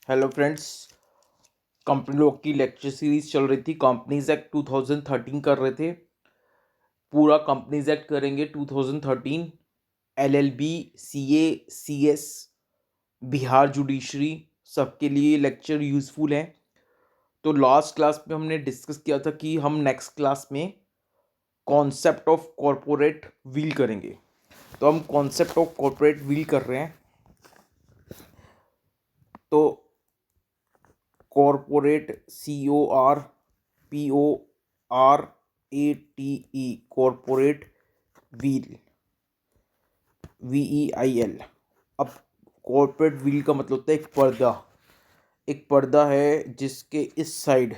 Hello friends. Company law की lecture series चल रही थी। कंपनीज एक्ट 2013 कर रहे थे। पूरा कंपनीज एक्ट करेंगे 2013। LLB, CA, CS, Bihar judiciary, सबके लिए लेक्चर यूज़फुल है। तो लास्ट क्लास में हमने डिस्कस किया था कि हम नेक्स्ट क्लास में कॉन्सेप्ट ऑफ कॉरपोरेट विल करेंगे। तो हम कॉन्सेप्ट ऑफ कॉरपोरेट विल कर रहे हैं। तो corporate, CORPORATE, corporate wheel, VEIL। अब कॉरपोरेट व्हील का मतलब होता है एक पर्दा। एक पर्दा है जिसके इस साइड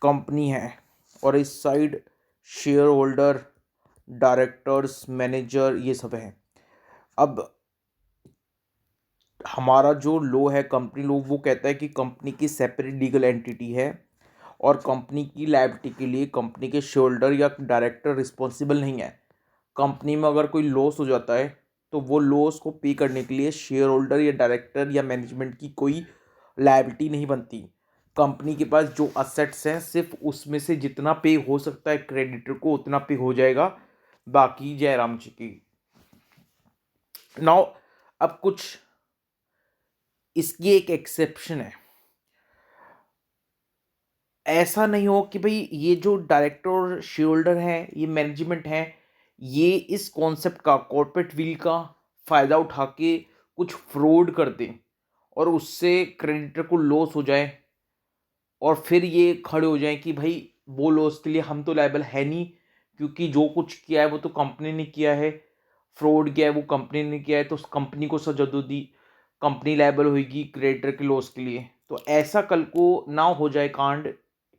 कंपनी है और इस side share holder, directors, manager, ये सब है। अब हमारा जो लॉ है, कंपनी लॉ, वो कहता है कि कंपनी की सेपरेट लीगल एंटिटी है और कंपनी की लायबिलिटी के लिए कंपनी के शेयर होल्डर या डायरेक्टर रिस्पॉन्सिबल नहीं है। कंपनी में अगर कोई लॉस हो जाता है तो वो लॉस को पे करने के लिए शेयर होल्डर या डायरेक्टर या मैनेजमेंट की कोई लायबिलिटी नहीं बनती। कंपनी के पास जो असेट्स हैं सिर्फ उसमें से जितना पे हो सकता है क्रेडिटर को उतना पे हो जाएगा, बाकी जयराम जी की। नाउ अब कुछ इसकी एक एक्सेप्शन है। ऐसा नहीं हो कि भाई ये जो डायरेक्टर और शेयर होल्डर हैं, ये मैनेजमेंट हैं, ये इस कॉन्सेप्ट का, कॉर्पोरेट विल का फ़ायदा उठा के कुछ फ्रॉड कर दें और उससे क्रेडिटर को लॉस हो जाए और फिर ये खड़े हो जाएं कि भाई वो लॉस के लिए हम तो लायबल है नहीं, क्योंकि जो कुछ किया है वो तो कंपनी ने किया है, फ्रॉड किया है वो कंपनी ने किया है, तो उस कंपनी को सजा दो दी, कंपनी लायबल होगी क्रेडिटर के लॉस के लिए। तो ऐसा कल को ना हो जाए कांड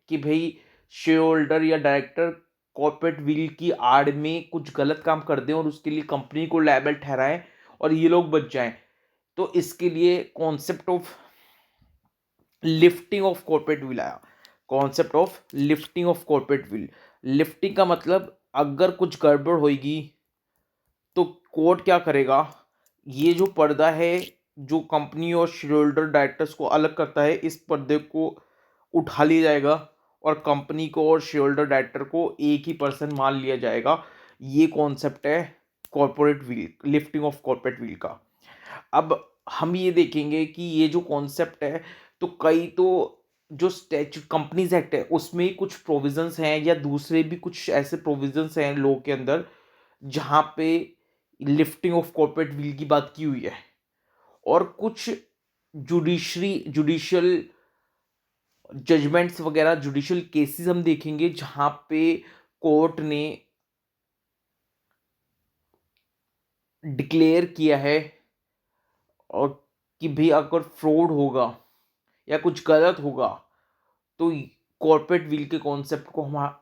कि भाई शेयर होल्डर या डायरेक्टर कॉर्पोरेट विल की आड़ में कुछ गलत काम कर दें और उसके लिए कंपनी को लायबल ठहराएं और ये लोग बच जाएं। तो इसके लिए concept of lifting of corporate veil आया। Concept of lifting of corporate veil. Lifting का मतलब अगर कुछ गड़बड़ होगी तो कोर्ट क्या करेगा, ये जो पर्दा है जो कंपनी और शेयर होल्डर डायरेक्टर्स को अलग करता है, इस पर्दे को उठा लिया जाएगा और कंपनी को और शेयर होल्डर डायरेक्टर को एक ही पर्सन मान लिया जाएगा। ये कॉन्सेप्ट है corporate wheel, lifting of corporate wheel का। अब हम ये देखेंगे कि ये जो कॉन्सेप्ट है, तो कई तो जो स्टैच्यूट कंपनीज एक्ट है उसमें कुछ प्रोविजंस हैं या दूसरे भी कुछ ऐसे प्रोविजंस हैं लॉ के अंदर जहाँ पे लिफ्टिंग ऑफ कॉर्पोरेट व्हील की बात की हुई है। और कुछ जुडिशियल जजमेंट्स वगैरह, जुडिशियल केसेस हम देखेंगे जहां पे कोर्ट ने डिक्लेयर किया है और कि भाई अगर फ्रॉड होगा या कुछ गलत होगा तो कॉर्पोरेट विल के कॉन्सेप्ट को हम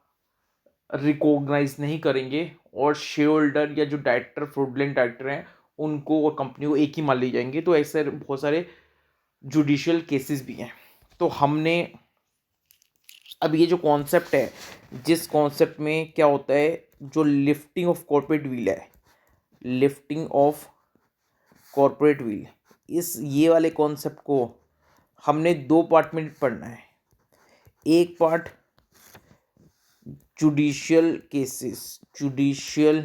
रिकॉग्नाइज नहीं करेंगे और शेयर होल्डर या जो डायरेक्टर, फ्रॉडलेंट डायरेक्टर हैं, उनको और कंपनी को एक ही मान ली जाएंगे। तो ऐसे बहुत सारे जुडिशियल केसेस भी हैं। तो हमने अब ये जो कॉन्सेप्ट है, जिस कॉन्सेप्ट में क्या होता है, जो लिफ्टिंग ऑफ कॉर्पोरेट व्हील है, लिफ्टिंग ऑफ कॉर्पोरेट व्हील, इस ये वाले कॉन्सेप्ट को हमने दो पार्ट में पढ़ना है। एक part judicial cases, judicial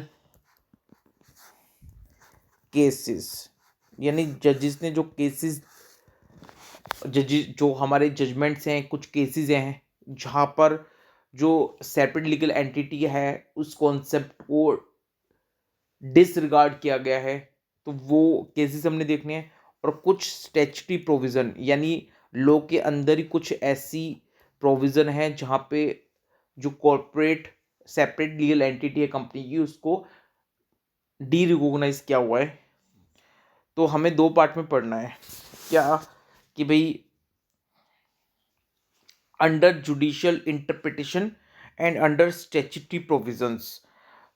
cases यानी जजेस ने जो केसेस, जजेस जो हमारे जजमेंट्स हैं, कुछ केसेस हैं जहाँ पर जो सेपरेट लीगल एंटिटी है उस कॉन्सेप्ट को डिसरिगार्ड किया गया है, तो वो केसेस हमने देखने हैं। और कुछ स्टैच्यूटरी प्रोविज़न यानी लॉ के अंदर ही कुछ ऐसी प्रोविज़न है जहाँ पे जो कॉर्पोरेट सेपरेट लीगल एंटिटी है कंपनी की, उसको डी रिकॉग्नाइज किया हुआ है। तो हमें दो पार्ट में पढ़ना है। क्या कि भाई under judicial interpretation and under statutory provisions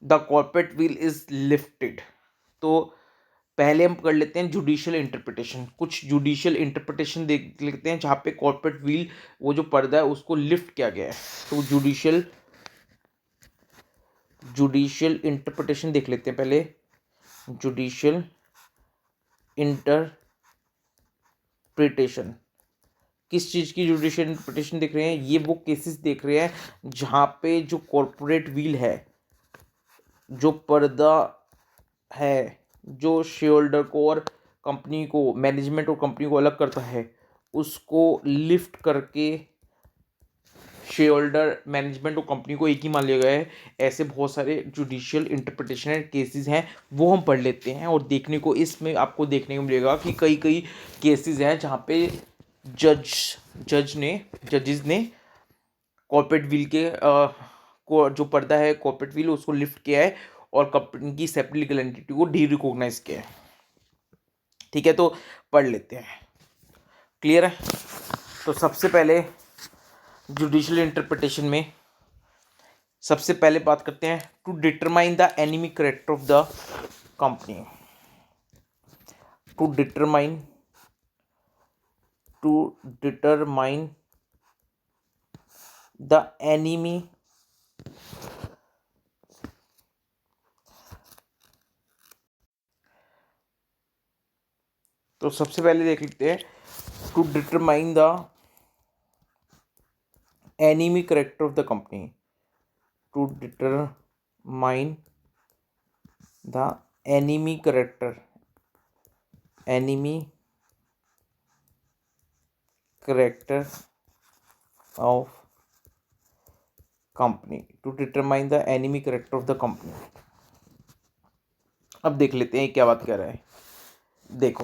the corporate will is lifted। तो पहले हम कर लेते हैं जुडिशियल इंटरप्रिटेशन। कुछ जुडिशियल इंटरप्रिटेशन देख लेते हैं जहाँ पे कॉर्पोरेट व्हील, वो जो पर्दा है, उसको लिफ्ट किया गया है। तो जुडिशियल जुडिशियल इंटरप्रिटेशन देख लेते हैं पहले। Judicial interpretation interpretation. किस चीज़ की जुडिशियल इंटरप्रिटेशन देख रहे हैं? ये वो केसेस देख रहे हैं जहाँ पे जो कॉरपोरेट व्हील है, जो पर्दा है, जो शेयर होल्डर को और कंपनी को, मैनेजमेंट और कंपनी को अलग करता है, उसको लिफ्ट करके शेयर होल्डर, मैनेजमेंट और कंपनी को एक ही मान लिया गया है। ऐसे बहुत सारे जुडिशियल इंटरप्रिटेशन केसेस हैं, वो हम पढ़ लेते हैं और देखने को इसमें आपको देखने को मिलेगा कि कई कई केसेस हैं जहाँ पे जजेस ने कॉर्पोरेट व्हील के को जो पर्दा है कॉर्पोरेट व्हील उसको लिफ्ट किया है और कंपनी की सेपरेट लीगल एंटिटी को डी रिकॉग्नाइज किया है। ठीक है, तो पढ़ लेते हैं। क्लियर है? तो सबसे पहले जुडिशियल इंटरप्रिटेशन में सबसे पहले बात करते हैं to determine the enemy character of the company. To determine the enemy तो सबसे पहले देख लेते हैं to determine the enemy character of the company. To determine the enemy character of company. To determine the enemy character of the company. अब देख लेते हैं क्या बात कर रहा है। देखो,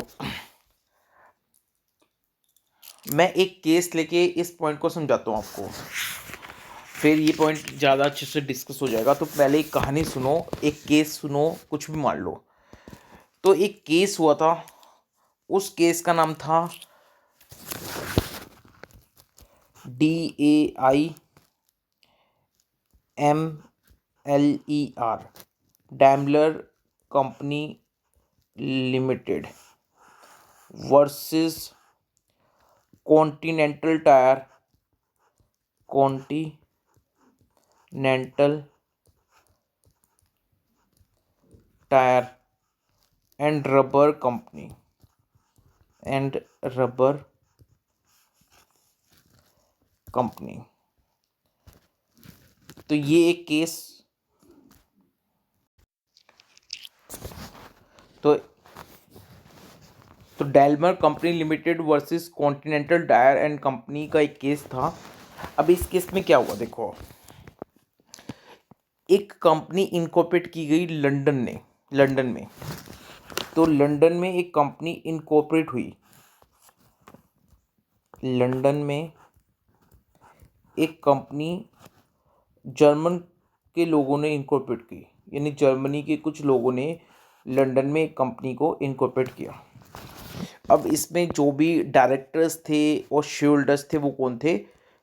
मैं एक केस लेके इस पॉइंट को समझाता हूँ आपको, फिर ये पॉइंट ज़्यादा अच्छे से डिस्कस हो जाएगा। तो पहले एक कहानी सुनो, एक केस सुनो, कुछ भी मान लो। तो एक केस हुआ था, उस केस का नाम था DAIMLER, Daimler company limited versus Continental tyre and rubber company. तो ये एक केस, तो Daimler company limited versus Continental tyre and company का एक केस था। अब इस केस में क्या हुआ, देखो, एक कंपनी इनकॉर्पोरेट की गई लंदन में। तो लंदन में एक कंपनी इनकॉर्पोरेट हुई, लंदन में एक कंपनी जर्मन के लोगों ने इनकॉर्पोरेट की, यानी जर्मनी के कुछ लोगों ने लंदन में एक कंपनी को इनकॉर्पोरेट किया। अब इसमें जो भी डायरेक्टर्स थे और शेयर होल्डर्स थे वो कौन थे?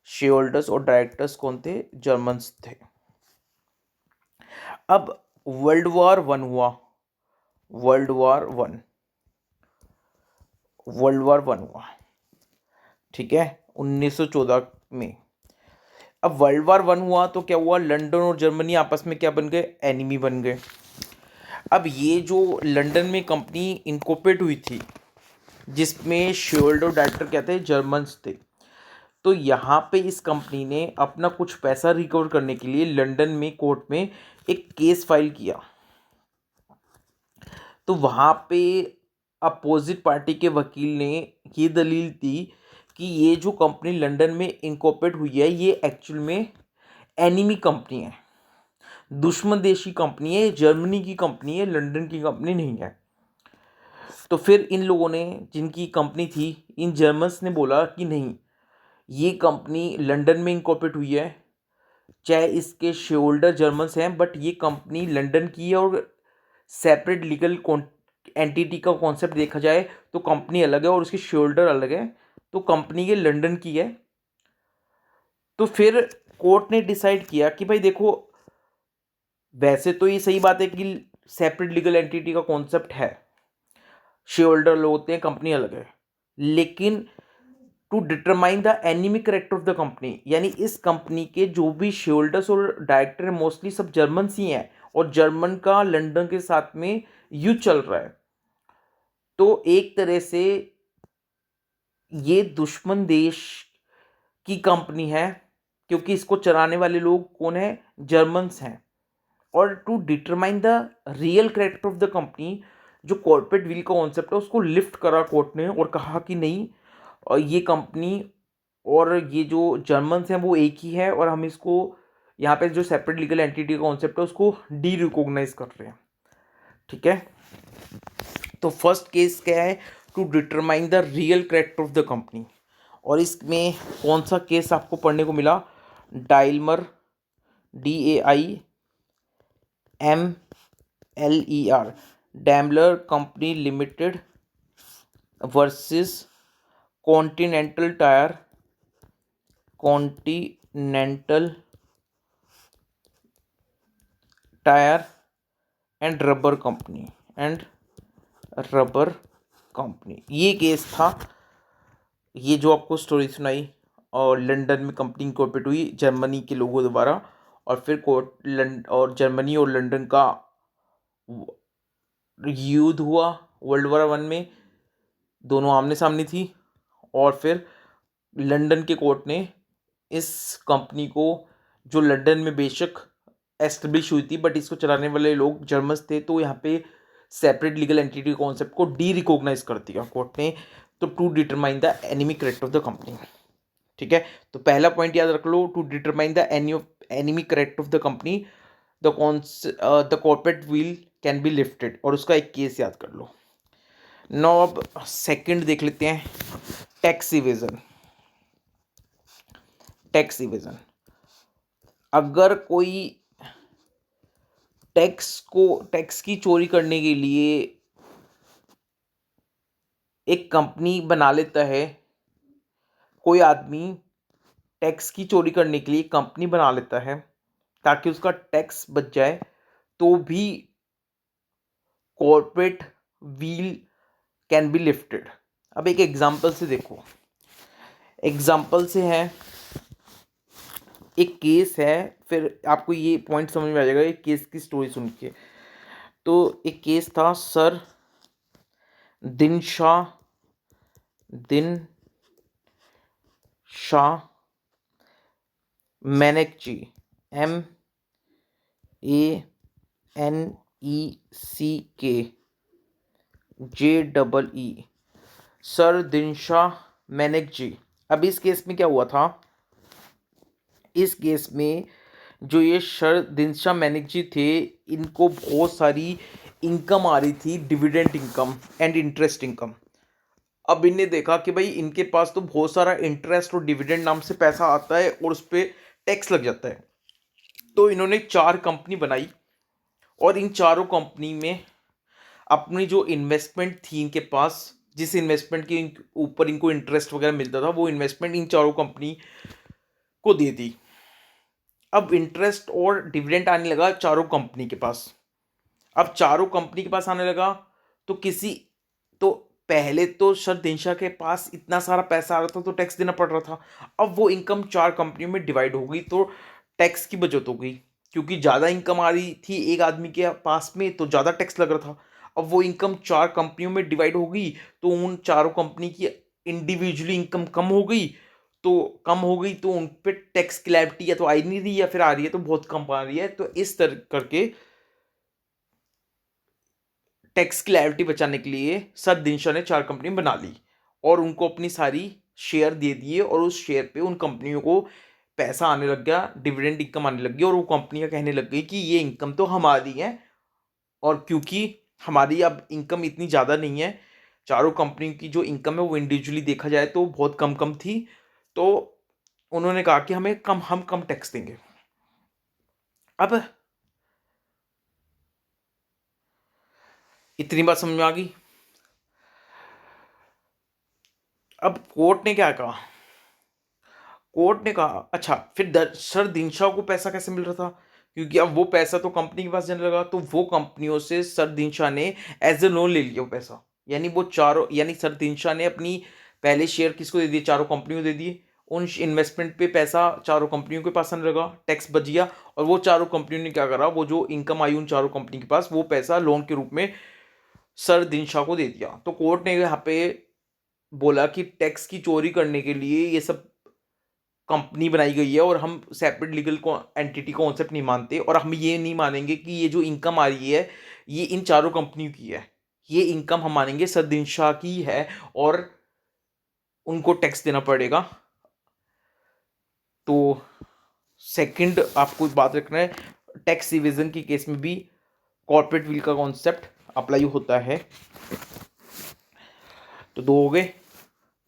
शेयर होल्डर्स और डायरेक्टर्स कौन थे? जर्मन्स थे। अब वर्ल्ड वॉर वन हुआ, वर्ल्ड वॉर वन हुआ, ठीक है, 1914 में। अब वर्ल्ड वॉर वन हुआ तो क्या हुआ? लंदन और जर्मनी आपस में क्या बन गए? एनिमी बन गए। अब ये जो लंदन में कंपनी इनकॉर्पोरेट हुई थी जिसमें शेयर होल्डर और डायरेक्टर क्या थे? जर्मन्स थे। तो यहाँ पे इस कंपनी ने अपना कुछ पैसा रिकवर करने के लिए लंदन में कोर्ट में एक केस फाइल किया। तो वहाँ पे अपोजिट पार्टी के वकील ने ये दलील दी कि ये जो कंपनी लंदन में इनकॉर्पोरेट हुई है ये एक्चुअल में एनिमी कंपनी है, दुश्मन देश की कंपनी है, जर्मनी की कंपनी है, लंदन की कंपनी नहीं है। तो फिर इन लोगों ने, जिनकी कंपनी थी, इन जर्मन्स ने बोला कि नहीं, ये कंपनी लंदन में इनकॉर्पोरेट हुई है, चाहे इसके शेयर होल्डर जर्मन्स हैं, बट ये कंपनी लंदन की है और सेपरेट लीगल एंटिटी का कॉन्सेप्ट देखा जाए तो कंपनी अलग है और उसके शेयर होल्डर अलग है, तो कंपनी ये लंदन की है। तो फिर कोर्ट ने डिसाइड किया कि भाई देखो, वैसे तो ये सही बात है कि सेपरेट लीगल एंटिटी का कॉन्सेप्ट है, शेयर होल्डर लोग होते हैं, कंपनी अलग है, लेकिन to determine the enemy character of the company, यानी इस कंपनी के जो भी शेयर होल्डर्स और डायरेक्टर है मोस्टली सब जर्मन ही हैं और जर्मन का लंदन के साथ में युद्ध चल रहा है। तो एक तरह से ये दुश्मन देश की कंपनी है, क्योंकि इसको चलाने वाले लोग कौन है, जर्मन्स हैं। और to determine the real character of the company, जो कॉर्पोरेट विल का कॉन्सेप्ट है उसको लिफ्ट करा कोर्ट ने और कहा कि नहीं, ये कंपनी और ये जो जर्मन्स हैं वो एक ही है, और हम इसको यहाँ पे जो सेपरेट लीगल एंटिटी का कॉन्सेप्ट है उसको डी रिकॉग्नाइज कर रहे हैं। ठीक है, तो फर्स्ट केस क्या है, to determine the real character of the company. और इसमें कौन सा केस आपको पढ़ने को मिला, डाइलमर, DAIMLER, Daimler company limited versus Continental tyre, continental tyre and rubber company, ये केस था। ये जो आपको स्टोरी सुनाई, और लंदन में कंपनी इंकॉर्पोरेट हुई जर्मनी के लोगों द्वारा, और फिर कोर्ट और जर्मनी और लंदन का युद्ध हुआ वर्ल्ड वॉर 1 में, दोनों आमने सामने थी। और फिर लंदन के कोर्ट ने इस कंपनी को, जो लंदन में बेशक एस्टेब्लिश हुई थी बट इसको चलाने वाले लोग जर्मन्स थे, तो यहाँ पे सेपरेट लीगल एंटिटी कॉन्सेप्ट को डी रिकॉग्नाइज कर दिया कोर्ट ने, तो to determine the enemy character of the company. ठीक है, तो पहला पॉइंट याद रख लो, to determine the enemy character of the company, the corporate veil can be lifted, और उसका एक केस याद कर लो। नो अब सेकंड देख लेते हैं, टैक्स इवेजन। अगर कोई टैक्स की चोरी करने के लिए एक कंपनी बना लेता है, कोई आदमी टैक्स की चोरी करने के लिए कंपनी बना लेता है ताकि उसका टैक्स बच जाए, तो भी corporate wheel can be lifted. अब एक एग्जांपल से देखो, एग्जांपल से है, एक केस है, फिर आपको ये पॉइंट समझ में आ जाएगा एक केस की स्टोरी सुन के। तो एक केस था sir Dinshaw Maneckjee, MANECKJEE, sir Dinshaw Maneckjee. अब इस केस में क्या हुआ था, इस केस में जो ये सर दिनशाह मैनेक्जी थे, इनको बहुत सारी इनकम आ रही थी, dividend income and interest income. अब इनने देखा कि भाई इनके पास तो बहुत सारा इंटरेस्ट और डिविडेंड नाम से पैसा आता है और उस पर टैक्स लग जाता है, तो इन्होंने 4 कंपनी बनाई, और इन चारों कंपनी में अपनी जो इन्वेस्टमेंट थी इनके पास, जिस इन्वेस्टमेंट के ऊपर इनको इंटरेस्ट वगैरह मिलता था, वो इन्वेस्टमेंट इन चारों कंपनी को दे दी। अब इंटरेस्ट और डिविडेंड आने लगा चारों कंपनी के पास। अब चारों कंपनी के पास आने लगा, तो पहले तो सर दिनशाह के पास इतना सारा पैसा आ रहा था तो टैक्स देना पड़ रहा था। अब वो इनकम 4 कंपनियों में डिवाइड हो गई, तो टैक्स की बचत हो गई, क्योंकि ज़्यादा इनकम आ रही थी एक आदमी के पास में, तो ज़्यादा टैक्स लग रहा था। अब वो इनकम 4 कंपनियों में डिवाइड हो गई, तो उन चारों कंपनी की इंडिविजुअली इनकम कम हो गई, तो उन पर टैक्स की लायबिलिटी या तो आ नहीं रही, या फिर आ रही है तो बहुत कम आ रही है। तो इस तरह करके टैक्स की लायबिलिटी बचाने के लिए सर दिनशाह ने 4 कंपनी बना ली, और उनको अपनी सारी शेयर दे दिए, और उस शेयर पे उन कंपनियों को पैसा आने लग गया, डिविडेंड इनकम आने लग गई, और वो कंपनियां कहने लग गई कि ये इनकम तो हमारी है, और क्योंकि हमारी अब इनकम इतनी ज़्यादा नहीं है, चारों कंपनी की जो इनकम है वो इंडिविजुअली देखा जाए तो बहुत कम कम थी, तो उन्होंने कहा कि हम कम टैक्स देंगे। अब इतनी बात समझ में आ गई। अब कोर्ट ने क्या कहा, कोर्ट ने कहा अच्छा, फिर सर दिनशाह को पैसा कैसे मिल रहा था, क्योंकि अब वो पैसा तो कंपनी के पास जाने लगा, तो वो कंपनियों से सर दिनशाह ने एज ए लोन ले लिया वो पैसा, यानी सर दिनशाह ने अपनी पहले शेयर किसको दे दिए, चारों कंपनियों को दे दिए, उन इन्वेस्टमेंट पे पैसा चारों कंपनियों के पास आने लगा, टैक्स बच गया, और वो चारों कंपनियों ने क्या करा, वो जो इनकम आई उन चारों कंपनी के पास, वो पैसा लोन के रूप में सर दिनशाह को दे दिया। तो कोर्ट ने यहाँ पे बोला कि टैक्स की चोरी करने के लिए ये सब कंपनी बनाई गई है और हम सेपरेट लीगल एंटिटी कॉन्सेप्ट नहीं मानते, और हम ये नहीं मानेंगे कि ये जो इनकम आ रही है ये इन चारों कंपनियों की है, ये इनकम हम मानेंगे सदिनशा की है और उनको टैक्स देना पड़ेगा। तो सेकंड आपको बात रखना है, टैक्स इवेजन के केस में भी कॉर्पोरेट विल का कॉन्सेप्ट अप्लाई होता है। तो दो हो गए।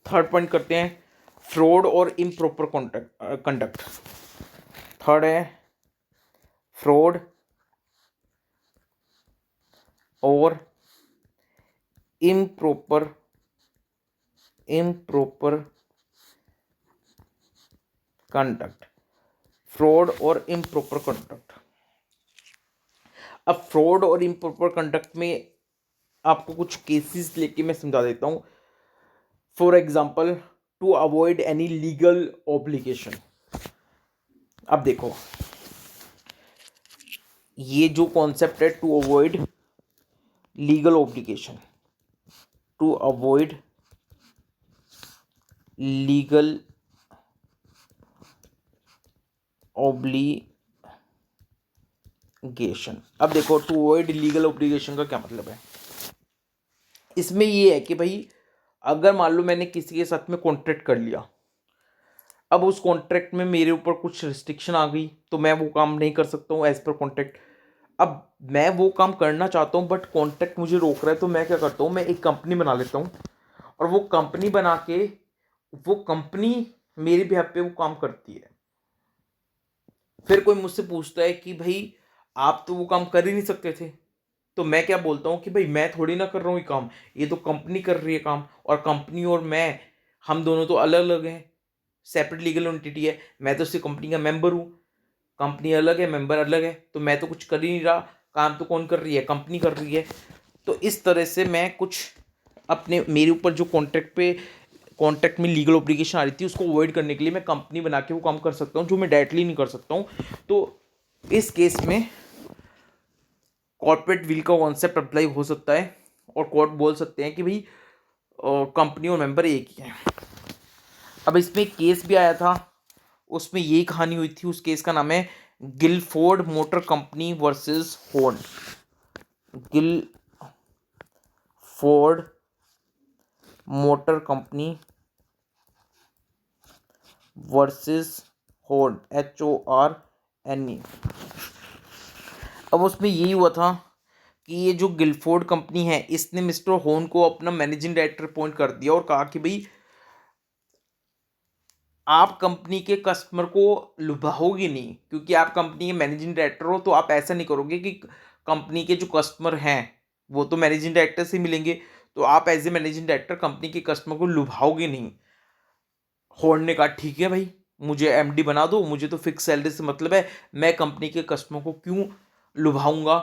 थर्ड पॉइंट करते हैं, फ्रॉड और इम्प्रॉपर कंडक्ट। थर्ड है फ्रॉड और इम्प्रॉपर इम्प्रॉपर कंडक्ट। फ्रॉड और इम्प्रॉपर कंडक्ट। अब फ्रॉड और इम्प्रॉपर कंडक्ट में आपको कुछ केसेस लेके मैं समझा देता हूँ। For example, to avoid any legal obligation. अब देखो, ये जो कॉन्सेप्ट है to avoid legal obligation, to avoid legal obligation. अब देखो, टू अवॉइड लीगल ऑब्लिगेशन का क्या मतलब है। इसमें ये है कि भाई अगर मान लो मैंने किसी के साथ में कॉन्ट्रैक्ट कर लिया, अब उस कॉन्ट्रैक्ट में मेरे ऊपर कुछ रिस्ट्रिक्शन आ गई तो मैं वो काम नहीं कर सकता हूँ एज पर कॉन्ट्रैक्ट। अब मैं वो काम करना चाहता हूँ बट कॉन्ट्रैक्ट मुझे रोक रहा है, तो मैं क्या करता हूँ, मैं एक कंपनी बना लेता हूँ और वो कंपनी बना के वो कंपनी मेरे बिहाफ पे वो काम करती है। फिर कोई मुझसे पूछता है कि भाई आप तो वो काम कर ही नहीं सकते थे, तो मैं क्या बोलता हूँ कि भाई मैं थोड़ी ना कर रहा हूँ ये काम, ये तो कंपनी कर रही है काम, और कंपनी और मैं, हम दोनों तो अलग अलग हैं, सेपरेट लीगल एंटिटी है। मैं तो उसी कंपनी का मेंबर हूँ, कंपनी अलग है, मेंबर अलग है, तो मैं तो कुछ कर ही नहीं रहा, काम तो कौन कर रही है, कंपनी कर रही है। तो इस तरह से मैं कुछ अपने मेरे ऊपर जो कॉन्ट्रैक्ट में लीगल ऑब्लिगेशन आ रही थी उसको अवॉइड करने के लिए मैं कंपनी बना के वो काम कर सकता हूँ जो मैं डायरेक्टली नहीं कर सकता हूँ। तो इस केस में कॉर्पोरेट विल का कॉन्सेप्ट अप्लाई हो सकता है और कोर्ट बोल सकते हैं कि भाई कंपनी और मेंबर एक ही है। अब इसमें एक केस भी आया था, उसमें यही कहानी हुई थी। उस केस का नाम है गिलफोर्ड मोटर कंपनी वर्सेस होर्न। गिलफोर्ड मोटर कंपनी वर्सेस होर्न, HORNE। अब उसमें यही हुआ था कि ये जो गिलफोर्ड कंपनी है इसने मिस्टर होर्न को अपना मैनेजिंग डायरेक्टर अपॉइंट कर दिया और कहा कि भाई आप कंपनी के कस्टमर को लुभाओगे नहीं, क्योंकि आप कंपनी के मैनेजिंग डायरेक्टर हो, तो आप ऐसा नहीं करोगे कि कंपनी के जो कस्टमर हैं वो तो मैनेजिंग डायरेक्टर से मिलेंगे, तो आप as a managing director company के कस्टमर को लुभाओगे नहीं। हॉर्न ने कहा ठीक है भाई, मुझे एमडी बना दो, मुझे तो फिक्स सैलरी से मतलब है, मैं कंपनी के कस्टमर को क्यों लुभाऊंगा।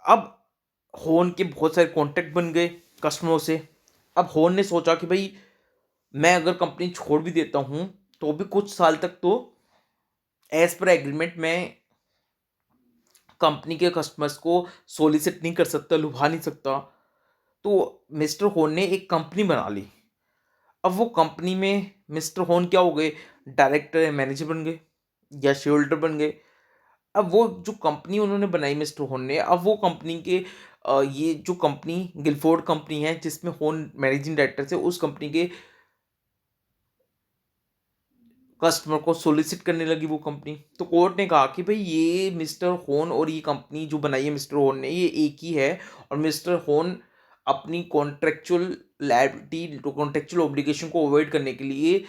अब हॉर्न के बहुत सारे कॉन्टेक्ट बन गए कस्टमरों से। अब हॉर्न ने सोचा कि भाई मैं अगर कंपनी छोड़ भी देता हूं तो भी कुछ साल तक तो एज पर एग्रीमेंट मैं कंपनी के कस्टमर्स को सोलिसिट नहीं कर सकता, लुभा नहीं सकता। तो मिस्टर होन ने एक कंपनी बना ली। अब वो कंपनी में मिस्टर होन क्या हो गए, डायरेक्टर या मैनेजर बन गए या शेयर होल्डर बन गए। अब वो जो कंपनी उन्होंने बनाई मिस्टर होन ने, अब वो कंपनी के ये जो कंपनी गिलफोर्ड कंपनी है जिसमें होन मैनेजिंग डायरेक्टर थे, उस कंपनी के कस्टमर को सोलिसिट करने लगी वो कंपनी। तो कोर्ट ने कहा कि भाई ये मिस्टर होन और ये कंपनी जो बनाई है मिस्टर होन ने, ये एक ही है, और मिस्टर होन अपनी कॉन्ट्रेक्चुअल लायबिलिटी, कॉन्ट्रेक्चुअल ऑब्लिगेशन को अवॉइड करने के लिए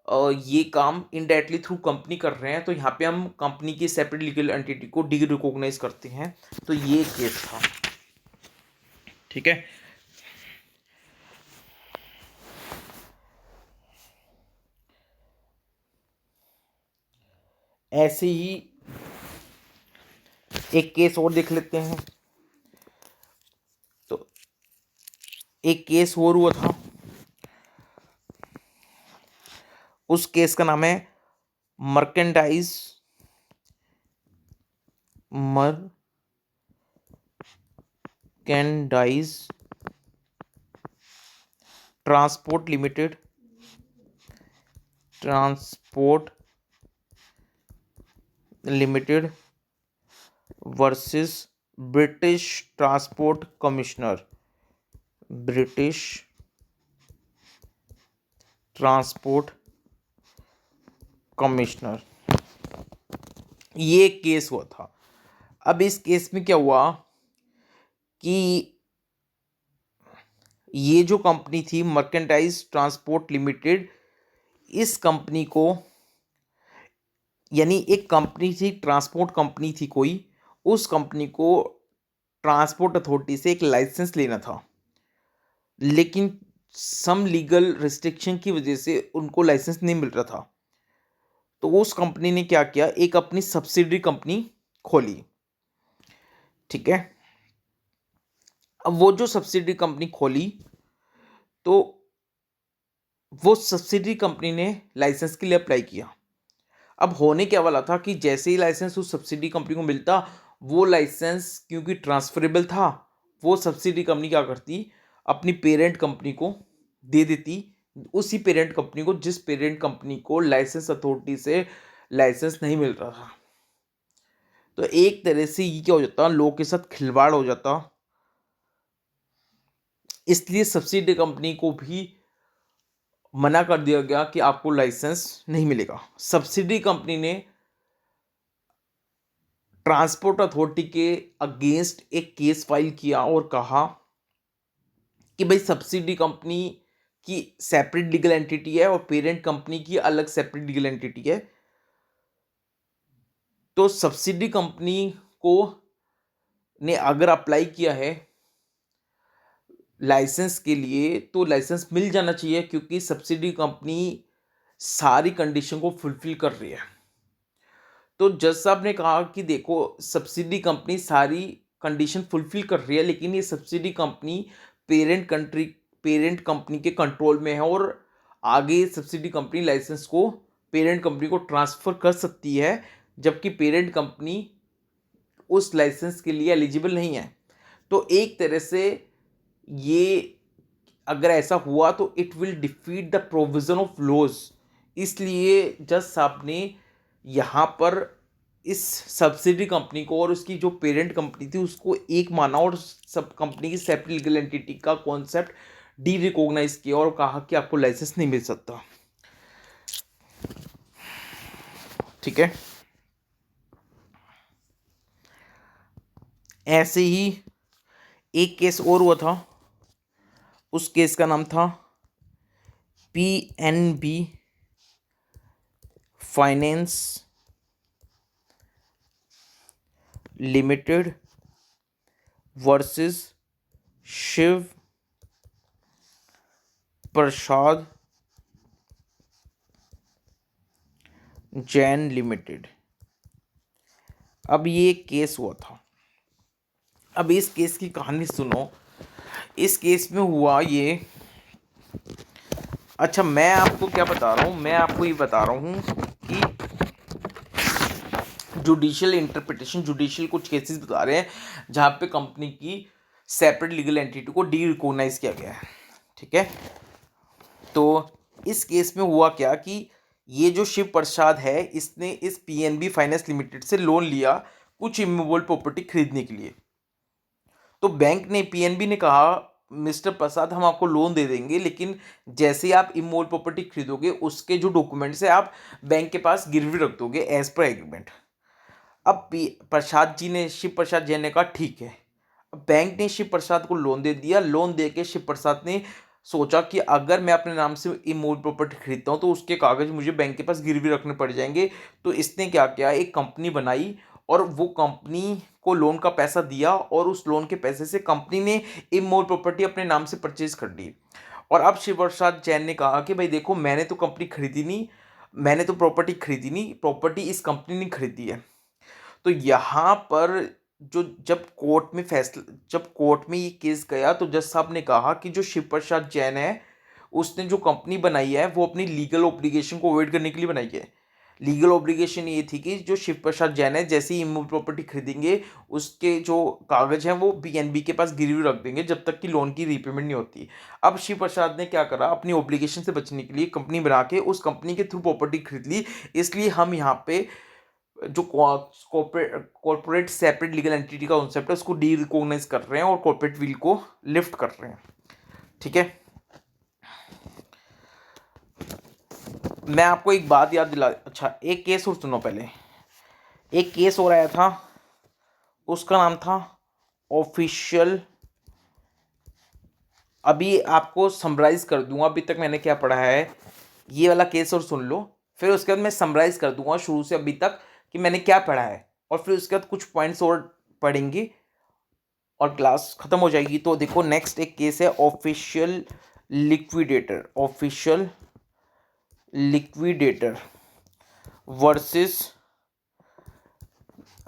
ये काम इनडायरेक्टली थ्रू कंपनी कर रहे हैं, तो यहाँ पे हम कंपनी की सेपरेट लीगल एंटिटी को डी रिकॉग्नाइज करते हैं। तो ये केस था, ठीक है। ऐसे ही एक केस और देख लेते हैं। तो एक केस और हुआ था, उस केस का नाम है merchandise merchandise transport limited, transport limited versus British transport commissioner, British transport commissioner, ये केस हुआ था। अब इस केस में क्या हुआ कि ये जो कंपनी थी मर्केंटाइज ट्रांसपोर्ट लिमिटेड, इस कंपनी को, यानी एक कंपनी थी, ट्रांसपोर्ट कंपनी थी कोई, उस कंपनी को ट्रांसपोर्ट अथॉरिटी से एक लाइसेंस लेना था, लेकिन सम लीगल रिस्ट्रिक्शन की वजह से उनको लाइसेंस नहीं मिल रहा था। तो उस कंपनी ने क्या किया, एक अपनी सब्सिडरी कंपनी खोली। ठीक है, अब वो जो सब्सिडरी कंपनी खोली, तो वो सब्सिडरी कंपनी ने लाइसेंस के लिए अप्लाई किया। अब होने क्या वाला था कि जैसे ही लाइसेंस उस सब्सिडी कंपनी को मिलता, वो लाइसेंस क्योंकि ट्रांसफरेबल था, वो सब्सिडी कंपनी क्या करती, अपनी पेरेंट कंपनी को दे देती, उसी पेरेंट कंपनी को जिस पेरेंट कंपनी को लाइसेंस अथॉरिटी से लाइसेंस नहीं मिल रहा था। तो एक तरह से ये क्या हो जाता, लोगों के साथ खिलवाड़ हो जाता। इसलिए सब्सिडी कंपनी को भी मना कर दिया गया कि आपको लाइसेंस नहीं मिलेगा। सब्सिडी कंपनी ने ट्रांसपोर्ट अथॉरिटी के अगेंस्ट एक केस फाइल किया और कहा कि भाई सब्सिडी कंपनी की सेपरेट लीगल एंटिटी है और पेरेंट कंपनी की अलग सेपरेट लीगल एंटिटी है। तो सब्सिडी कंपनी को ने अगर अप्लाई किया है लाइसेंस के लिए, तो लाइसेंस मिल जाना चाहिए, क्योंकि सब्सिडी कंपनी सारी कंडीशन को फुलफिल कर रही है। तो जज साहब ने कहा कि देखो, सब्सिडी कंपनी सारी कंडीशन फुलफिल कर रही है, लेकिन ये सब्सिडी कंपनी पेरेंट कंपनी के कंट्रोल में है, और आगे सब्सिडी कंपनी लाइसेंस को पेरेंट कंपनी को ट्रांसफ़र कर सकती है, जबकि पेरेंट कंपनी उस लाइसेंस के लिए एलिजिबल नहीं है। तो एक तरह से ये अगर ऐसा हुआ तो it will defeat the provision of laws. इसलिए जज साहब ने यहाँ पर इस सब्सिडी कंपनी को और उसकी जो पेरेंट कंपनी थी उसको एक माना, और सब कंपनी की सेपरेट लीगल एंटिटी का कॉन्सेप्ट डी रिकॉग्नाइज किया और कहा कि आपको लाइसेंस नहीं मिल सकता। ठीक है, ऐसे ही एक केस और हुआ था। उस केस का नाम था PNB finance limited versus Shiv Prasad Jain limited. अब ये केस हुआ था। अब इस केस की कहानी सुनो। इस केस में हुआ ये, अच्छा मैं आपको क्या बता रहा हूँ, मैं आपको ये बता रहा हूँ कि जुडिशियल इंटरप्रिटेशन, जुडिशियल कुछ केसेस बता रहे हैं जहाँ पे कंपनी की सेपरेट लीगल एंटिटी को डी रिकॉग्नाइज किया गया है। ठीक है, तो इस केस में हुआ क्या कि ये जो शिव प्रसाद है, इसने इस PNB फाइनेंस लिमिटेड से लोन लिया कुछ इमूवेबल प्रॉपर्टी खरीदने के लिए। तो बैंक ने, PNB ने कहा, मिस्टर प्रसाद हम आपको लोन दे देंगे, लेकिन जैसे ही आप इमूवेबल प्रॉपर्टी खरीदोगे उसके जो डॉक्यूमेंट्स है आप बैंक के पास गिरवी रख दोगे एज पर एग्रीमेंट। अब प्रसाद जी ने, शिव प्रसाद जैन ने कहा ठीक है। अब बैंक ने शिव प्रसाद को लोन दे दिया। लोन दे के शिव प्रसाद ने सोचा कि अगर मैं अपने नाम से इमूवेबल प्रॉपर्टी खरीदता हूँ तो उसके कागज मुझे बैंक के पास गिरवी रखने पड़ जाएंगे। तो इसने क्या किया, एक कंपनी बनाई और वो कंपनी को लोन का पैसा दिया, और उस लोन के पैसे से कंपनी ने इमूवेबल प्रॉपर्टी अपने नाम से परचेज कर ली। और अब शिव प्रसाद जैन ने कहा कि भाई देखो, मैंने तो कंपनी खरीदी नहीं, मैंने तो प्रॉपर्टी खरीदी नहीं, प्रॉपर्टी इस कंपनी ने खरीदी है। तो यहाँ पर जब कोर्ट में ये केस गया, तो जज साहब ने कहा कि जो शिव प्रसाद जैन है, उसने जो कंपनी बनाई है वो अपनी लीगल ऑब्लिगेशन को अवॉइड करने के लिए बनाई है। लीगल ऑब्लिगेशन ये थी कि जो शिव प्रसाद जैन है जैसे ही इमूवेबल प्रॉपर्टी खरीदेंगे उसके जो कागज हैं वो पीएनबी के पास गिरवी रख देंगे जब तक कि लोन की रीपेमेंट नहीं होती। अब शिव प्रसाद ने क्या करा, अपनी ऑब्लिगेशन से बचने के लिए कंपनी बना के उस कंपनी के थ्रू प्रॉपर्टी खरीद ली। इसलिए हम यहाँ पे जो कॉर्पोरेट सेपरेट लीगल एंटिटी का कॉन्सेप्ट है उसको डी रिकॉग्नाइज कर रहे हैं और कॉर्पोरेट विल को लिफ्ट कर रहे हैं। ठीक है, मैं आपको एक बात याद दिला, अच्छा एक केस और सुनो पहले। एक केस और आया था, उसका नाम था ऑफिशियल, अभी आपको समराइज कर दूंगा अभी तक मैंने क्या पढ़ा है, ये वाला केस और सुन लो, फिर उसके बाद मैं समराइज कर दूंगा शुरू से अभी तक कि मैंने क्या पढ़ा है, और फिर उसके बाद कुछ पॉइंट्स और पढ़ेंगे और क्लास खत्म हो जाएगी। तो देखो नेक्स्ट एक केस है official liquidator, official liquidator versus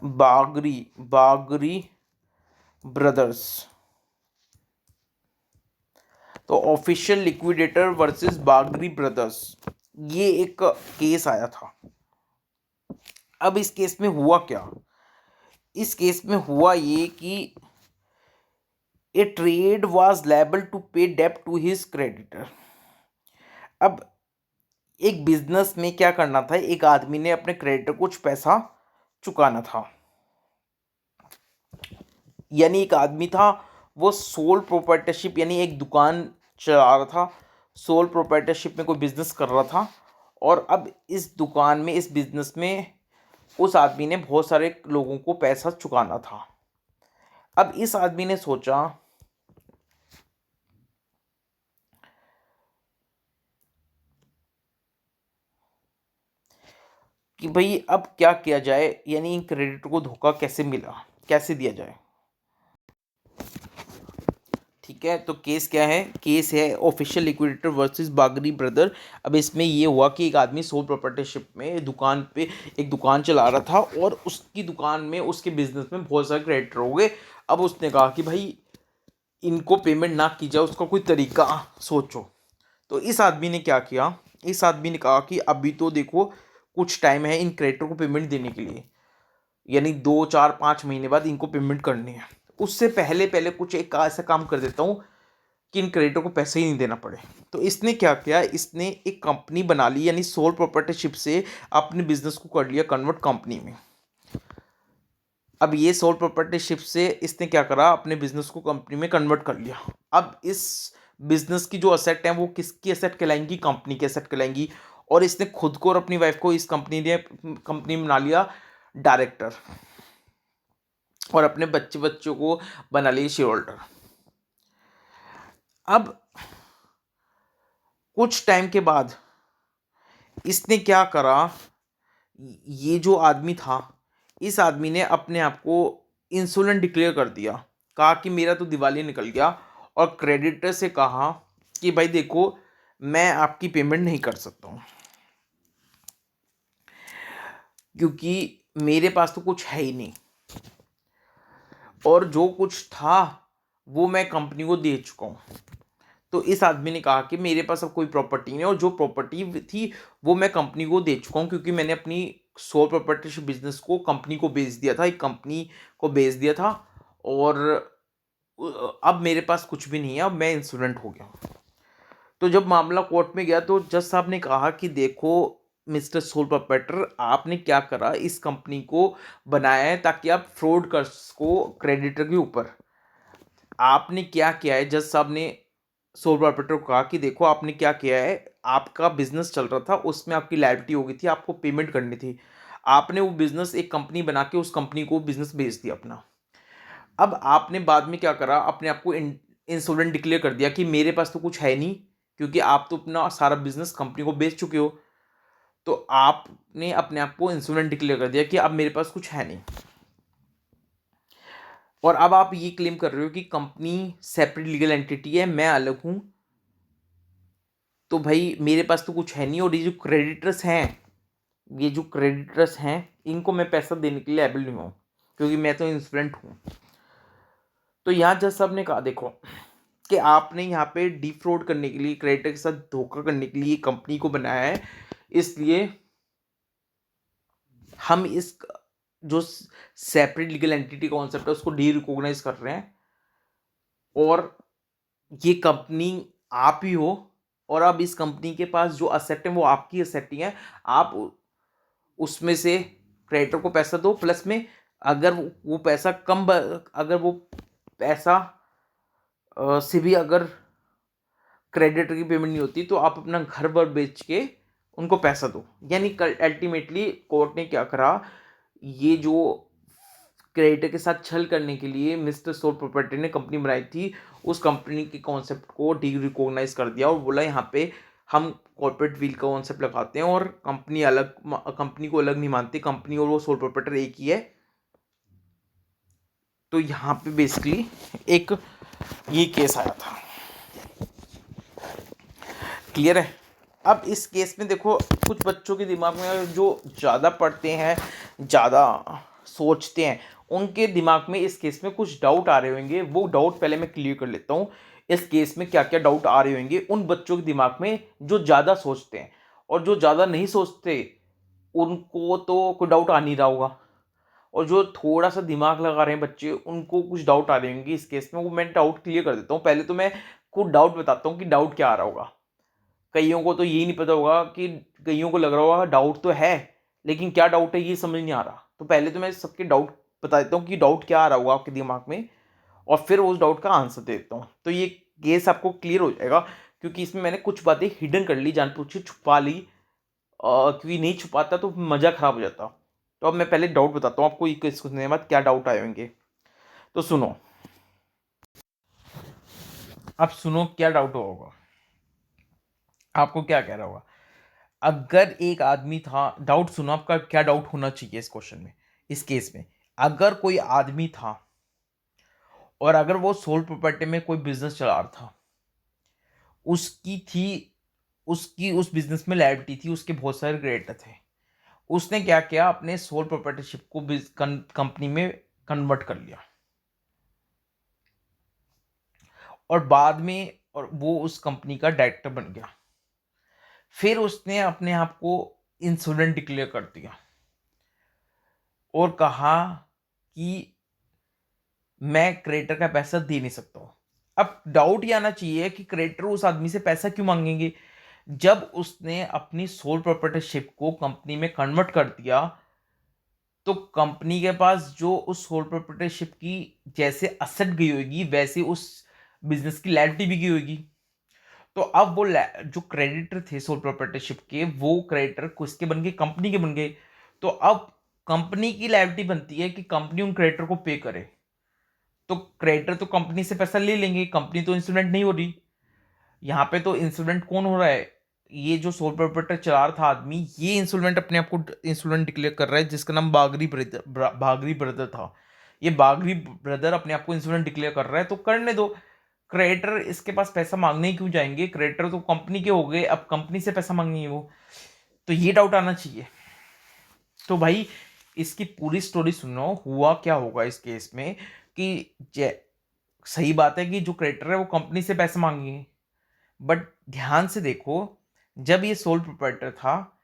Bagri brothers. तो official liquidator versus Bagri brothers, ये एक केस आया था। अब इस केस में हुआ क्या, इस केस में हुआ ये कि a trade was liable to pay डेब्ट टू हिज क्रेडिटर। अब एक बिजनेस में क्या करना था, एक आदमी ने अपने क्रेडिटर को कुछ पैसा चुकाना था, यानी एक आदमी था वो सोल प्रोप्राइटरशिप यानी एक दुकान चला रहा था, सोल प्रोप्राइटरशिप में कोई बिजनेस कर रहा था, और अब इस दुकान में इस बिजनेस में उस आदमी ने बहुत सारे लोगों को पैसा चुकाना था। अब इस आदमी ने सोचा कि भाई अब क्या किया जाए, यानी इन क्रेडिटर को धोखा कैसे मिला, कैसे दिया जाए। ठीक है, तो केस क्या है, केस है official liquidator versus Bagri brother. अब इसमें ये हुआ कि एक आदमी सोल प्रॉपर्टीशिप में दुकान पे एक दुकान चला रहा था और उसकी दुकान में उसके बिजनेस में बहुत सारे क्रेडिटर हो गए। अब उसने कहा कि भाई इनको पेमेंट ना की जाए, उसका कोई तरीका सोचो। तो इस आदमी ने क्या किया, इस आदमी ने कहा कि अभी तो देखो कुछ टाइम है इन क्रेडिटर को पेमेंट देने के लिए, यानी 2 4 5 महीने बाद इनको पेमेंट करनी है, उससे पहले पहले कुछ एक ऐसा काम कर देता हूँ कि इन क्रेडिटर को पैसे ही नहीं देना पड़े। तो इसने क्या किया, इसने एक कंपनी बना ली, यानी सोल प्रॉपर्टीशिप से अपने बिजनेस को कर लिया कन्वर्ट कंपनी में। अब ये सोल प्रॉपर्टीशिप से इसने क्या करा, अपने बिजनेस को कंपनी में कन्वर्ट कर लिया। अब इस बिजनेस की जो असेट है वो किसकी असेट कहलाएंगी, कंपनी की असेट कहलाएंगी। और इसने खुद को और अपनी वाइफ को इस कंपनी में बना लिया डायरेक्टर, और अपने बच्चों को बना लिए शेयर होल्डर। अब कुछ टाइम के बाद इसने क्या करा, ये जो आदमी था इस आदमी ने अपने आप को इंसोलेंट डिक्लेयर कर दिया, कहा कि मेरा तो दिवाली निकल गया, और क्रेडिटर से कहा कि भाई देखो मैं आपकी पेमेंट नहीं कर सकता हूँ क्योंकि मेरे पास तो कुछ है ही नहीं, और जो कुछ था वो मैं कंपनी को दे चुका हूँ। तो इस आदमी ने कहा कि मेरे पास अब कोई प्रॉपर्टी नहीं है, और जो प्रॉपर्टी थी वो मैं कंपनी को दे चुका हूँ क्योंकि मैंने अपनी सोल प्रॉपर्टी बिजनेस को कंपनी को बेच दिया था, एक कंपनी को बेच दिया था, और अब मेरे पास कुछ भी नहीं है, अब मैं इंसॉल्वेंट हो गया हूँ। तो जब मामला कोर्ट में गया तो जज साहब ने कहा कि देखो मिस्टर सोल प्रॉपर्टर, आपने क्या करा, इस कंपनी को बनाया है ताकि आप फ्रॉड कर सको क्रेडिटर के ऊपर। आपने क्या किया है, जज साहब ने सोल प्रॉपर्टर को कहा कि देखो आपने क्या किया है, आपका बिजनेस चल रहा था उसमें आपकी लायबिलिटी हो गई थी, आपको पेमेंट करनी थी, आपने वो बिजनेस एक कंपनी बना के उस कंपनी को बिजनेस बेच दिया अपना। अब आपने बाद में क्या करा, अपने आप को इंसॉल्वेंट डिक्लेयर कर दिया कि मेरे पास तो कुछ है नहीं, क्योंकि आप तो अपना सारा बिजनेस कंपनी को बेच चुके हो। तो आपने अपने आप को इंसॉल्वेंट डिक्लेयर कर दिया कि अब मेरे पास कुछ है नहीं, और अब आप ये क्लेम कर रहे हो कि कंपनी सेपरेट लीगल एंटिटी है, मैं अलग हूं, तो भाई मेरे पास तो कुछ है नहीं, और ये जो क्रेडिटर्स हैं, ये जो क्रेडिटर्स हैं इनको मैं पैसा देने के लिए एबल नहीं हूँ क्योंकि मैं तो इंसॉल्वेंट हूँ। तो यहाँ जज साहब ने कहा देखो कि आपने यहाँ पे डिफ्रॉड करने के लिए, क्रेडिटर के साथ धोखा करने के लिए कंपनी को बनाया है, इसलिए हम इस जो सेपरेट लीगल एंटिटी कॉन्सेप्ट है उसको डी रिकॉग्नाइज कर रहे हैं, और ये कंपनी आप ही हो, और अब इस कंपनी के पास जो असेट है वो आपकी असेट ही है। आप उसमें से क्रेडिटर को पैसा दो, प्लस में अगर वो पैसा अगर वो पैसा से भी अगर क्रेडिटर की पेमेंट नहीं होती तो आप अपना घर वर बेच के उनको पैसा दो। यानी अल्टीमेटली कोर्ट ने क्या करा, ये जो क्रेडिटर के साथ छल करने के लिए मिस्टर सोल प्रोप्राइटर ने कंपनी बनाई थी, उस कंपनी के कॉन्सेप्ट को डी रिकॉग्नाइज कर दिया और बोला यहाँ पे हम कॉर्पोरेट व्हील का कॉन्सेप्ट लगाते हैं और कंपनी को अलग नहीं मानते, कंपनी और वो सोल प्रोप्राइटर एक ही है। तो यहाँ पे बेसिकली एक ये केस आया था। क्लियर है? अब इस केस में देखो, कुछ बच्चों के दिमाग में जो ज़्यादा पढ़ते हैं, ज़्यादा सोचते हैं, उनके दिमाग में इस केस में कुछ डाउट आ रहे होंगे। वो डाउट पहले मैं क्लियर कर लेता हूँ। इस केस में क्या क्या डाउट आ रहे होंगे उन बच्चों के दिमाग में जो ज़्यादा सोचते हैं, और जो ज़्यादा नहीं सोचते उनको तो कोई डाउट आ नहीं रहा होगा, और जो थोड़ा सा दिमाग लगा रहे हैं बच्चे उनको कुछ डाउट आ रहे होंगे इस केस में। वो मैं डाउट क्लियर कर देता हूँ। पहले तो मैं खुद डाउट बताता हूँ कि डाउट क्या आ रहा होगा। कईयों को तो यही नहीं पता होगा, कि कईयों को लग रहा होगा डाउट तो है, लेकिन क्या डाउट है ये समझ नहीं आ रहा। तो पहले तो मैं सबके डाउट बता देता हूँ कि डाउट क्या आ रहा होगा आपके दिमाग में, और फिर उस डाउट का आंसर दे देता हूँ। तो ये केस आपको क्लियर हो जाएगा, क्योंकि इसमें मैंने कुछ बातें हिडन कर ली, जानबूझ के छुपा ली, क्योंकि नहीं छुपाता तो मज़ा खराब हो जाता। तो अब मैं पहले डाउट बताता हूँ आपको, ये केस सुनने के बाद क्या डाउट आए होंगे। तो सुनो, अब सुनो क्या डाउट होगा, आपको क्या कह रहा होगा। अगर एक आदमी था, डाउट सुनो आपका क्या डाउट होना चाहिए इस क्वेश्चन में, इस केस में। अगर कोई आदमी था और अगर वो सोल प्रॉपर्टी में कोई बिजनेस चला रहा था, उसकी थी उसकी उस बिजनेस में लायबिलिटी थी, उसके बहुत सारे क्रेडिटर थे। उसने क्या किया, अपने सोल प्रोप्राइटरशिप को कंपनी में कन्वर्ट कर लिया, और बाद में और वो उस कंपनी का डायरेक्टर बन गया। फिर उसने अपने आप को इंसॉल्वेंट डिक्लेयर कर दिया और कहा कि मैं क्रेडिटर का पैसा दे नहीं सकता हूं। अब डाउट ये आना चाहिए कि क्रेडिटर उस आदमी से पैसा क्यों मांगेंगे। जब उसने अपनी सोल प्रोप्राइटरशिप को कंपनी में कन्वर्ट कर दिया, तो कंपनी के पास जो उस सोल प्रोप्राइटरशिप की जैसे असेट गई होगी, वैसे उस बिजनेस की लायबिलिटी भी गई होगी। तो अब वो जो क्रेडिटर थे सोल प्रोप्राइटरशिप के, वो क्रेडिटर किसके बन गए, कंपनी के बन गए। तो अब कंपनी की लायबिलिटी बनती है कि कंपनी उन क्रेडिटर को पे करे। तो क्रेडिटर तो कंपनी से पैसा ले लेंगे, कंपनी तो इंस्टॉलमेंट नहीं हो रही। यहाँ पे तो इंस्टॉलमेंट कौन हो रहा है, ये जो सोल प्रोप्राइटर चला रहा था आदमी, ये इंस्टॉलमेंट अपने आप को इंस्टॉलमेंट डिक्लेयर कर रहा है, जिसका नाम बागरी ब्रदर था। ये बागरी ब्रदर अपने आप को इंस्टॉलमेंट डिक्लेयर कर रहा है, तो करने दो। क्रेडिटर इसके पास पैसा मांगने ही क्यों जाएंगे, क्रेडिटर तो कंपनी के हो गए, अब कंपनी से पैसा मांगेंगे वो। तो ये डाउट आना चाहिए। तो भाई इसकी पूरी स्टोरी सुनो, हुआ क्या होगा इस केस में, कि सही बात है कि जो क्रेडिटर है वो कंपनी से पैसे मांगेंगे, बट ध्यान से देखो, जब ये सोल प्रोप्राइटर था,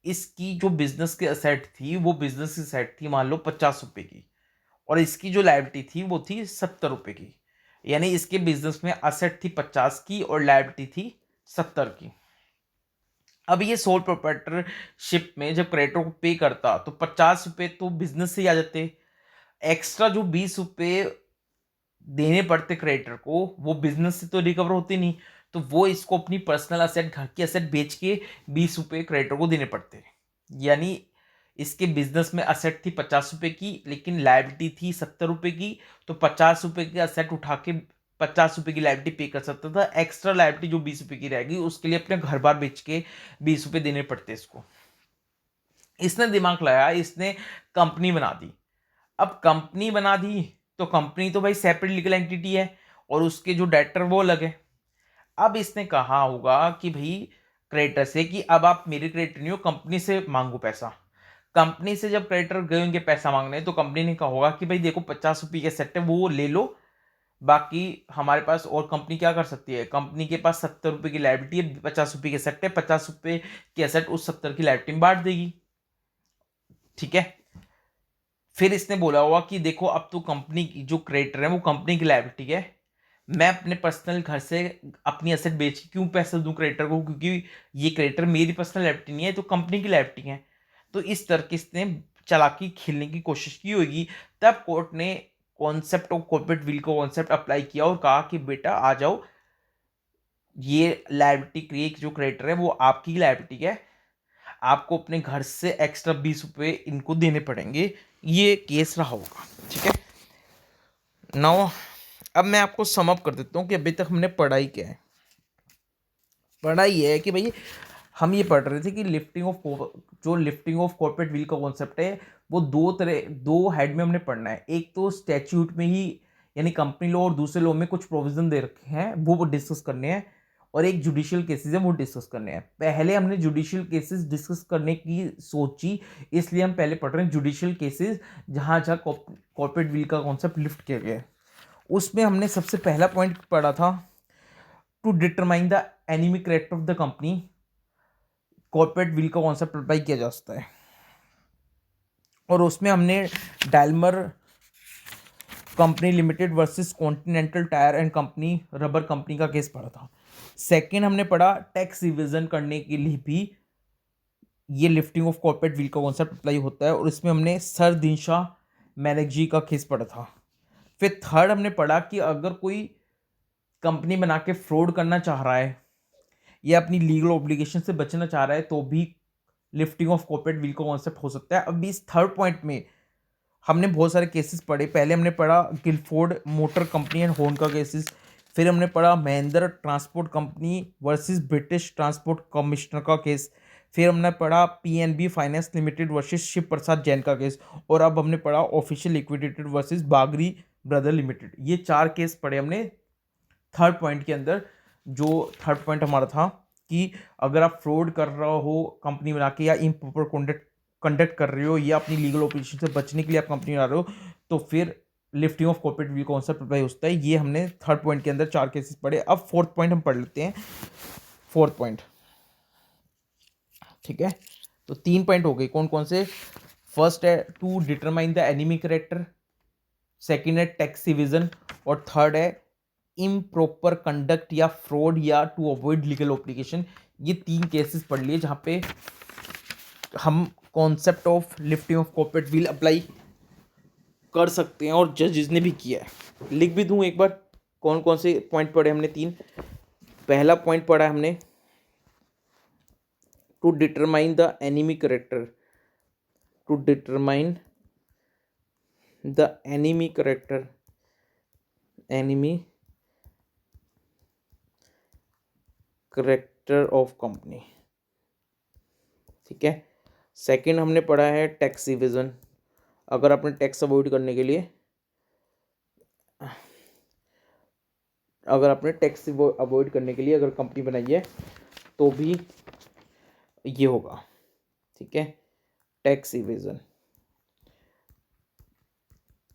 इसकी जो बिजनेस की असेट थी, वो बिजनेस की असेट थी मान लो 50 रुपए की, और इसकी जो लायबिलिटी थी वो थी 70 रुपए की। यानी इसके बिजनेस में असेट थी 50 की और लायबिलिटी थी 70 की। अब ये सोल प्रोप्राइटरशिप में जब क्रेडिटर को पे करता, तो 50 रुपए तो बिजनेस से ही आ जाते, एक्स्ट्रा जो 20 रुपए देने पड़ते क्रेडिटर को, वो बिजनेस से तो रिकवर होते नहीं। तो वो इसको अपनी पर्सनल असेट, घर की असेट बेच के 20 रुपए क्रेडिटर को देने पड़ते। यानी इसके बिजनेस में असेट थी 50 रुपए की, लेकिन लायबिलिटी थी 70 रुपए की। तो 50 रुपए की असेट उठा के 50 रुपए की लायबिलिटी पे कर सकता था, एक्स्ट्रा लायबिलिटी जो 20 रुपए की रहेगी उसके लिए अपने घर बार बेच के 20 रुपए देने पड़ते इसको। इसने दिमाग लगाया, इसने कंपनी बना दी। अब कंपनी बना दी तो कंपनी तो भाई सेपरेट लीगल एंटिटी है, और उसके जो डायरेक्टर वो अलग है। अब इसने कहा होगा कि भाई क्रेडिटर से कि अब आप मेरे क्रेडिटर नहीं हो, कंपनी से मांगो पैसा। कंपनी से जब क्रेडिटर गए होंगे पैसा मांगने, तो कंपनी ने कहा होगा कि भाई देखो 50 रुपये के सेट है, वो ले लो, बाकी हमारे पास और कंपनी क्या कर सकती है, कंपनी के पास 70 रुपये की लायबिलिटी है, 50 रुपये के सेट है, 50 रुपये की एसेट उस 70 की लायबिलिटी में बांट देगी। ठीक है। फिर इसने बोला हुआ कि देखो अब तो कंपनी की जो क्रेडिटर है वो कंपनी की लायबिलिटी है, मैं अपने पर्सनल घर से अपनी एसेट बेच के क्यों पैसे दूं क्रेडिटर को, क्योंकि ये क्रेडिटर मेरी पर्सनल लायबिलिटी नहीं है, तो कंपनी की लायबिलिटी है। तो इस तरह की इसने चालाकी खेलने की कोशिश की होगी। तब कोर्ट ने कॉन्सेप्ट ऑफ कॉर्पोरेट विल को कॉन्सेप्ट अप्लाई किया और कहा कि बेटा आ जाओ, ये लायबिलिटी क्रिएट जो क्रेडिटर है वो आपकी लायबिलिटी है, आपको अपने घर से एक्स्ट्रा 20 रुपये इनको देने पड़ेंगे। ये केस रहा होगा, ठीक है। नाउ अब मैं आपको सम अप कर देता हूँ कि अभी तक हमने पढ़ाई क्या है। पढ़ाई ये है कि भाई हम ये पढ़ रहे थे कि लिफ्टिंग ऑफ कॉर्पोरेट विल का कॉन्सेप्ट है वो दो हेड में हमने पढ़ना है। एक तो स्टैच्यूट में ही यानी कंपनी लॉ और दूसरे लॉ में कुछ प्रोविजन दे रखे हैं वो डिस्कस करने हैं, और एक जुडिशियल केसेस है वो डिस्कस करने हैं। पहले हमने जुडिशियल केसेस डिस्कस करने की सोची, इसलिए हम पहले पढ़ रहे हैं जुडिशियल केसेस जहाँ जहाँ कॉर्पोरेट विल का कॉन्सेप्ट लिफ्ट किया गया है। उसमें हमने सबसे पहला पॉइंट पढ़ा था, to determine the enemy character of the company corporate veil का कॉन्सेप्ट अप्लाई किया जा सकता है। और उसमें हमने Daimler company limited versus Continental tyre and company rubber company का केस पढ़ा था। सेकंड हमने पढ़ा टैक्स रिविजन करने के लिए भी ये लिफ्टिंग ऑफ कॉर्पोरेट विल का कॉन्सेप्ट अप्लाई होता है, और इसमें हमने सर दिनशाह मैनेकजी का केस पढ़ा था। फिर थर्ड हमने पढ़ा कि अगर कोई कंपनी बना के फ्रॉड करना चाह रहा है या अपनी लीगल ऑब्लिगेशन से बचना चाह रहा है तो भी लिफ्टिंग ऑफ कॉर्पोरेट विल का कॉन्सेप्ट हो सकता है। अब इस थर्ड पॉइंट में हमने बहुत सारे केसेस पढ़े। पहले हमने पढ़ा गिलफोर्ड मोटर कंपनी एंड होन का केसेस, फिर हमने पढ़ा Mahindra transport company versus British transport commissioner का केस, फिर हमने पढ़ा PNB finance limited versus Shiv Prasad Jain का केस, और अब हमने पढ़ा official liquidated versus Bagri brother limited. ये 4 केस पढ़े हमने थर्ड पॉइंट के अंदर। जो थर्ड पॉइंट हमारा था कि अगर आप फ्रॉड कर रहे हो कंपनी बना के या इम्प्रॉपर कंडक्ट कर रहे हो या अपनी लीगल ऑपरेशन से बचने के लिए आप कंपनी बना रहे हो, तो फिर lifting of corporate will concept apply होता है। ये हमने थर्ड पॉइंट के अंदर 4 केसेस पढ़े। अब फोर्थ पॉइंट हम पढ़ लेते हैं। फोर्थ पॉइंट, ठीक है। तो 3 पॉइंट हो गए, कौन कौन से? फर्स्ट है to determine the enemy character, second है टैक्स इविजन, और थर्ड है इम्प्रॉपर कंडक्ट या फ्रॉड या टू अवॉइड लीगल ऑब्लिगेशन। ये 3 केसेस पढ़ लिए जहाँ पे हम concept of lifting of corporate veil apply कर सकते हैं, और जजेस ने भी किया है। लिख भी दूं एक बार कौन कौन से पॉइंट पढ़े हमने 3। पहला पॉइंट पढ़ा हमने to determine the enemy character, to determine the enemy character, enemy character of company, ठीक है। सेकंड हमने पढ़ा है टैक्स इवेजन, अगर आपने टैक्स अवॉइड करने के लिए, अगर कंपनी बनाई है तो भी ये होगा, ठीक है, tax evasion,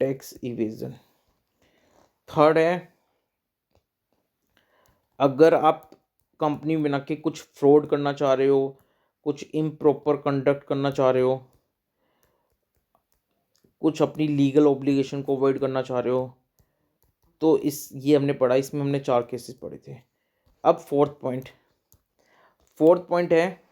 tax evasion. Third है अगर आप कंपनी बना के कुछ फ्रॉड करना चाह रहे हो, कुछ इम्प्रॉपर कंडक्ट करना चाह रहे हो, कुछ अपनी लीगल ऑब्लिगेशन को अवॉइड करना चाह रहे हो, तो ये हमने पढ़ा, इसमें हमने 4 केसेस पढ़े थे। अब फोर्थ पॉइंट है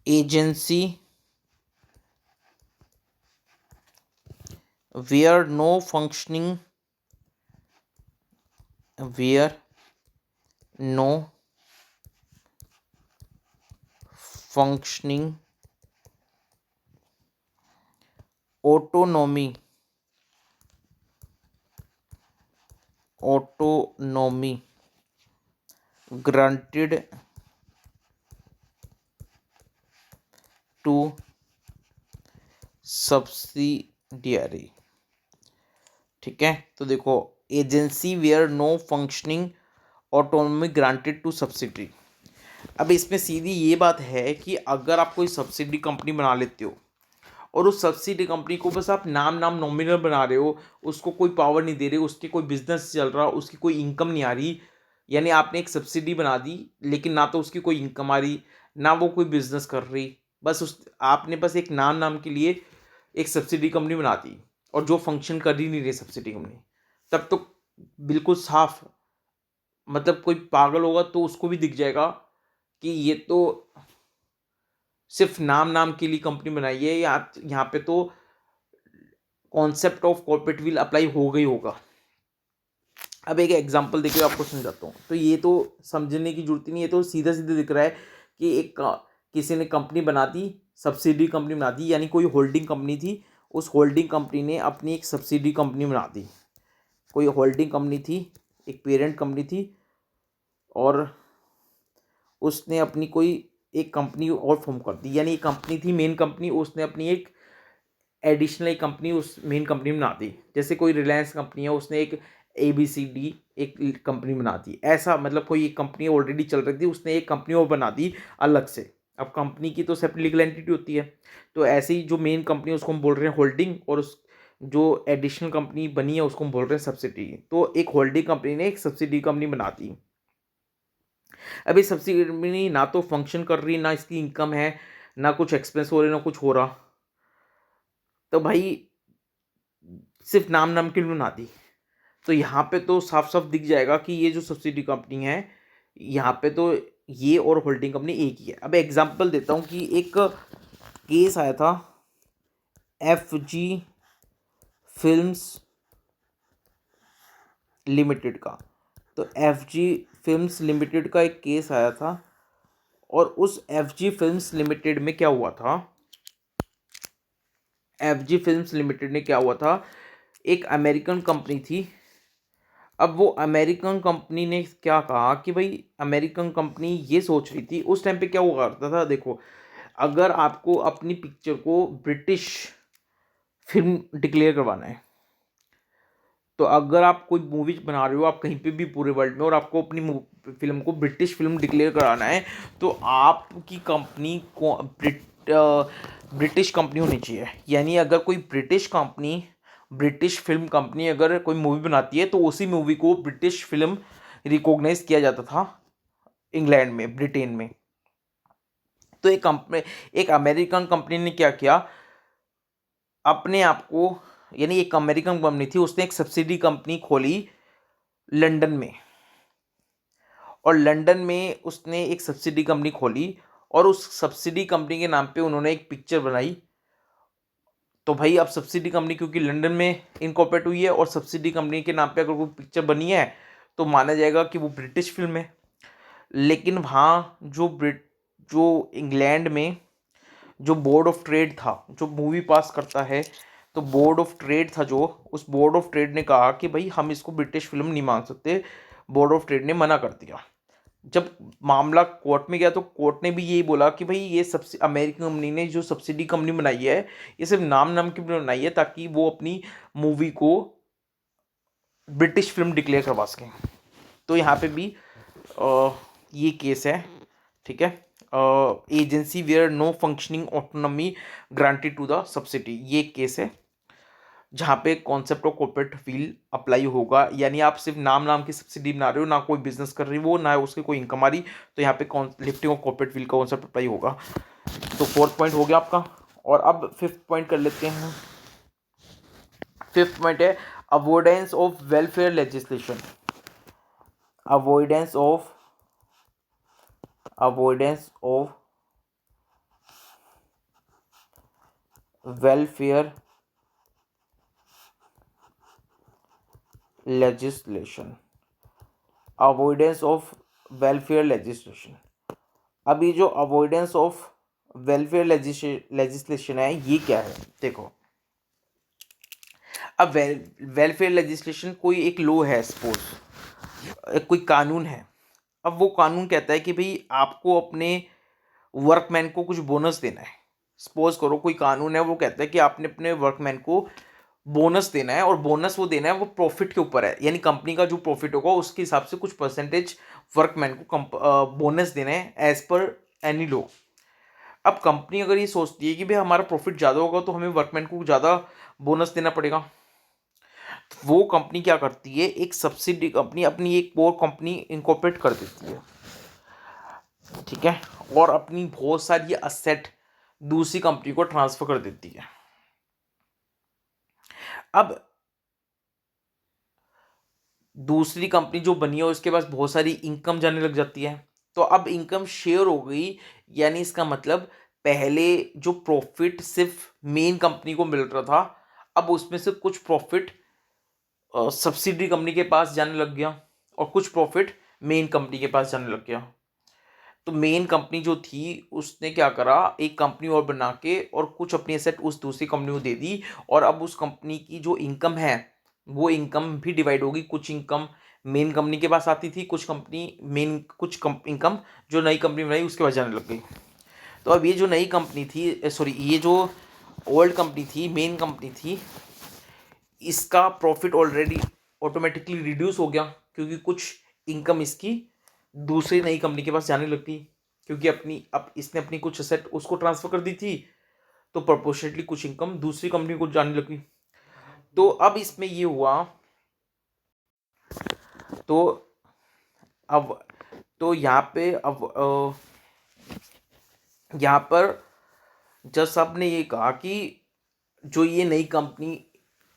agency where no functioning autonomy granted to subsidiary, ठीक है। तो देखो agency where no functioning autonomy granted to subsidy. अब इसमें सीधी ये बात है कि अगर आप कोई सब्सिडी कंपनी बना लेते हो और उस सब्सिडी कंपनी को बस आप नाम नॉमिनल बना रहे हो, उसको कोई पावर नहीं दे रहे, उसके कोई बिजनेस चल रहा, उसकी कोई इनकम नहीं आ रही, यानी आपने एक सब्सिडी बना दी, लेकिन ना तो उसकी कोई इनकम आ रही, ना वो कोई बिजनेस कर रही, बस उस आपने बस एक नाम के लिए एक सब्सिडी कंपनी बना दी, और जो फंक्शन कर ही नहीं रही सब्सिडी कंपनी, तब तो बिल्कुल साफ, मतलब कोई पागल होगा तो उसको भी दिख जाएगा कि ये तो सिर्फ नाम के लिए कंपनी बनाई है, या यहाँ पे तो concept of corporate veil apply हो गई होगा। अब एक एग्जांपल देके आपको समझाता हूँ, तो ये तो समझने की जरूरत ही नहीं है, तो सीधा सीधा दिख रहा है कि किसी ने कंपनी बना दी, सब्सिडी कंपनी बना दी, यानी कोई होल्डिंग कंपनी थी, उस होल्डिंग कंपनी ने अपनी एक सब्सिडी कंपनी बना दी। कोई होल्डिंग कंपनी थी, एक पेरेंट कंपनी थी, और उसने अपनी कोई एक कंपनी और फॉर्म कर दी, यानी एक कंपनी थी मेन कंपनी, उसने अपनी एक एडिशनल एक कंपनी उस मेन कंपनी में बना दी। जैसे कोई रिलायंस कंपनी है, उसने एक ABCD एक कंपनी बना दी, ऐसा मतलब कोई एक कंपनी ऑलरेडी चल रही थी, उसने एक कंपनी और बना दी अलग से। अब कंपनी की तो सेपरेट लीगल एंटिटी होती है, तो ऐसे ही जो मेन कंपनी है उसको हम बोल रहे हैं होल्डिंग, और उस जो एडिशनल कंपनी बनी है उसको हम बोल रहे हैं सब्सिडी। तो एक होल्डिंग कंपनी ने एक सब्सिडी कंपनी बना दी। अभी सब्सिडी कंपनी ना तो फंक्शन कर रही, ना इसकी इनकम है, ना कुछ एक्सपेंस हो रहे, ना कुछ हो रहा, तो भाई सिर्फ नाम के लिए बना दी। तो यहाँ पे तो साफ साफ दिख जाएगा कि ये जो सब्सिडी कंपनी है, यहाँ पे तो ये और होल्डिंग कंपनी एक ही है। अब एग्जांपल देता हूँ कि एक केस आया था FG फिल्म्स लिमिटेड का। तो FG फिल्म्स लिमिटेड का एक केस आया था, और उस FG फिल्म्स लिमिटेड में क्या हुआ था, FG फिल्म्स लिमिटेड में क्या हुआ था, एक अमेरिकन कंपनी थी। अब वो अमेरिकन कंपनी ने क्या कहा कि भाई अमेरिकन कंपनी ये सोच रही थी, उस टाइम पे क्या हुआ करता था, देखो अगर आपको अपनी पिक्चर को ब्रिटिश फिल्म डिक्लेयर करवाना है, तो अगर आप कोई मूवी बना रहे हो, आप कहीं पे भी पूरे वर्ल्ड में, और आपको अपनी फिल्म को ब्रिटिश फिल्म डिक्लेयर कराना है, तो आपकी कंपनी को ब्रिटिश कंपनी होनी चाहिए। यानी अगर कोई ब्रिटिश फिल्म कंपनी अगर कोई मूवी बनाती है, तो उसी मूवी को ब्रिटिश फिल्म रिकॉग्नाइज किया जाता था इंग्लैंड में, ब्रिटेन में। तो एक अमेरिकन कंपनी ने क्या किया, अपने आप को, यानी एक अमेरिकन कंपनी थी, उसने एक सब्सिडी कंपनी खोली लंदन में, और लंदन में उसने एक सब्सिडी कंपनी खोली, और उस सब्सिडी कंपनी के नाम पे उन्होंने एक पिक्चर बनाई। तो भाई अब सब्सिडी कंपनी क्योंकि लंदन में इनकॉर्पोरेट हुई है, और सब्सिडी कंपनी के नाम पे अगर कोई पिक्चर बनी है, तो माना जाएगा कि वो ब्रिटिश फिल्म है। लेकिन वहाँ जो इंग्लैंड में जो बोर्ड ऑफ ट्रेड था, जो मूवी पास करता है, तो बोर्ड ऑफ ट्रेड था, जो उस बोर्ड ऑफ ट्रेड ने कहा कि भाई हम इसको ब्रिटिश फिल्म नहीं मान सकते। बोर्ड ऑफ ट्रेड ने मना कर दिया। जब मामला कोर्ट में गया, तो कोर्ट ने भी यही बोला कि भाई ये सबसे अमेरिकन कंपनी ने जो सब्सिडी कंपनी बनाई है, ये सिर्फ नाम की बनाई है, ताकि वो अपनी मूवी को ब्रिटिश फिल्म डिक्लेयर करवा सकें। तो यहाँ पे भी ये केस है, ठीक है। Agency where no functioning autonomy granted to the subsidy, ये केस है जहाँ पे concept of corporate veil apply होगा। यानी आप सिर्फ नाम की सब्सिडी बना रहे हो, ना कोई बिजनेस कर रही हो, ना उसकी कोई इनकम आ रही, तो यहाँ पे लिफ्टिंग ऑफ कॉर्पोरेट विल का कॉन्सेप्ट अप्लाई होगा। तो 4th पॉइंट हो गया आपका, और अब 5th पॉइंट कर लेते हैं। 5th पॉइंट है avoidance of welfare legislation. Avoidance of welfare legislation. Avoidance of welfare legislation. अब ये जो अवॉइडेंस ऑफ वेलफेयर लेजिस्लेशन है, ये क्या है, देखो। अब वेलफेयर लेजिस्लेशन कोई एक लॉ है, सपोज कोई कानून है। अब वो कानून कहता है कि भाई आपको अपने वर्कमैन को कुछ बोनस देना है। सपोज करो कोई कानून है, वो कहता है कि आपने अपने वर्कमैन को बोनस देना है, और बोनस वो देना है वो प्रॉफिट के ऊपर है, यानी कंपनी का जो प्रॉफिट होगा उसके हिसाब से कुछ परसेंटेज वर्कमैन को बोनस देना है एज पर एनी लॉ। अब कंपनी अगर ये सोचती है कि भाई हमारा प्रॉफिट ज़्यादा होगा, तो हमें वर्कमैन को ज़्यादा बोनस देना पड़ेगा, वो कंपनी क्या करती है, एक सब्सिडी कंपनी अपनी एक और कंपनी इनकॉर्पोरेट कर देती है, ठीक है, और अपनी बहुत सारी असेट दूसरी कंपनी को ट्रांसफर कर देती है। अब दूसरी कंपनी जो बनी है उसके पास बहुत सारी इनकम जाने लग जाती है, तो अब इनकम शेयर हो गई, यानी इसका मतलब पहले जो प्रॉफिट सिर्फ मेन कंपनी को मिल रहा था, अब उसमें से कुछ प्रॉफिट सब्सिडी कंपनी के पास जाने लग गया और कुछ प्रॉफिट मेन कंपनी के पास जाने लग गया। तो मेन कंपनी जो थी उसने क्या करा, एक कंपनी और बना के और कुछ अपनी एसेट उस दूसरी कंपनी को दे दी, और अब उस कंपनी की जो इनकम है वो इनकम भी डिवाइड होगी, कुछ इनकम मेन कंपनी के पास आती थी, कुछ कंपनी मेन कुछ इनकम जो नई कंपनी बनाई उसके पास जाने लग गई। तो अब ये जो नई कंपनी थी, सॉरी ये जो ओल्ड कंपनी थी, मेन कंपनी थी, इसका प्रॉफिट ऑलरेडी ऑटोमेटिकली रिड्यूस हो गया, क्योंकि कुछ इनकम इसकी दूसरी नई कंपनी के पास जाने लगती, क्योंकि अपनी अब इसने अपनी कुछ असेट उसको ट्रांसफर कर दी थी, तो प्रोपोर्शनेटली कुछ इनकम दूसरी कंपनी को जाने लगी। तो अब इसमें ये हुआ, तो अब तो यहाँ पे अब यहाँ पर जज साहब ने ये कहा कि जो ये नई कंपनी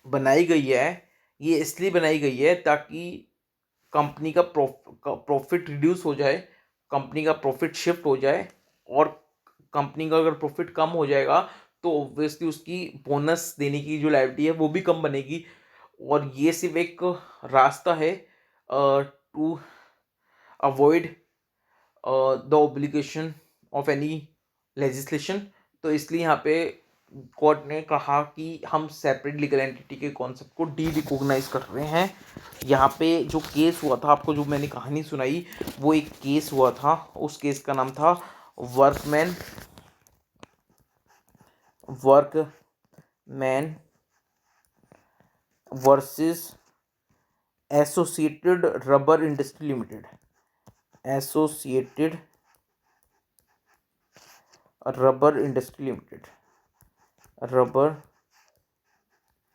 बनाई गई है ये इसलिए बनाई गई है ताकि कंपनी का प्रॉफिट रिड्यूस हो जाए, कंपनी का प्रॉफिट शिफ्ट हो जाए, और कंपनी का अगर प्रॉफिट कम हो जाएगा तो ऑब्वियसली उसकी बोनस देने की जो लायबिलिटी है वो भी कम बनेगी, और ये सिर्फ एक रास्ता है to avoid the obligation of any legislation. तो इसलिए यहाँ पे कोर्ट ने कहा कि हम सेपरेट लीगल एंटिटी के कॉन्सेप्ट को डी रिकॉग्नाइज कर रहे हैं। यहाँ पे जो केस हुआ था, आपको जो मैंने कहानी सुनाई, वो एक केस हुआ था, उस केस का नाम था workman versus associated rubber industry limited, associated rubber industry limited, rubber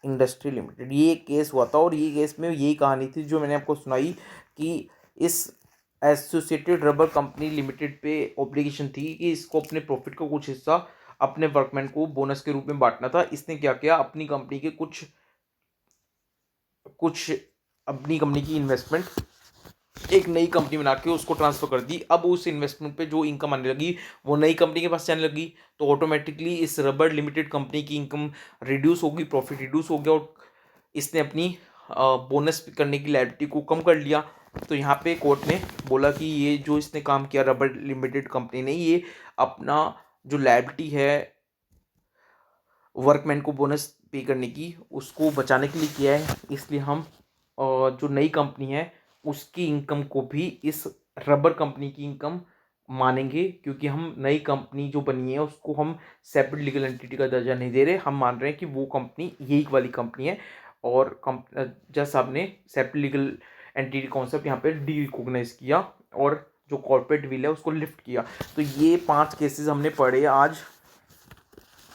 industry limited, ये केस हुआ था। और ये केस में यही कहानी थी जो मैंने आपको सुनाई कि इस एसोसिएटेड रबर कंपनी लिमिटेड पे ऑब्लिगेशन थी कि इसको अपने प्रॉफिट का कुछ हिस्सा अपने वर्कमैन को बोनस के रूप में बांटना था। इसने क्या किया, अपनी कंपनी के कुछ कुछ अपनी कंपनी की इन्वेस्टमेंट एक नई कंपनी बना के उसको ट्रांसफर कर दी। अब उस इन्वेस्टमेंट पे जो इनकम आने लगी वो नई कंपनी के पास जाने लगी, तो ऑटोमेटिकली इस रबर लिमिटेड कंपनी की इनकम रिड्यूस होगी, प्रॉफिट रिड्यूस हो गया, और इसने अपनी बोनस करने की लायबिलिटी को कम कर लिया। तो यहाँ पे कोर्ट ने बोला कि ये जो इसने काम किया रबर लिमिटेड कंपनी ने, ये अपना जो लायबिलिटी है वर्कमैन को बोनस पे करने की उसको बचाने के लिए किया है, इसलिए हम जो नई कंपनी है उसकी इनकम को भी इस रबर कंपनी की इनकम मानेंगे, क्योंकि हम नई कंपनी जो बनी है उसको हम सेपरेट लीगल एंटिटी का दर्जा नहीं दे रहे, हम मान रहे हैं कि वो कंपनी यही वाली कंपनी है। और जज साहब ने सेपरेट लीगल एंटिटी कॉन्सेप्ट यहाँ पे डी रिकॉग्नाइज किया और जो कॉर्पोरेट विल है उसको लिफ्ट किया। तो ये 5 केसेस हमने पढ़े आज,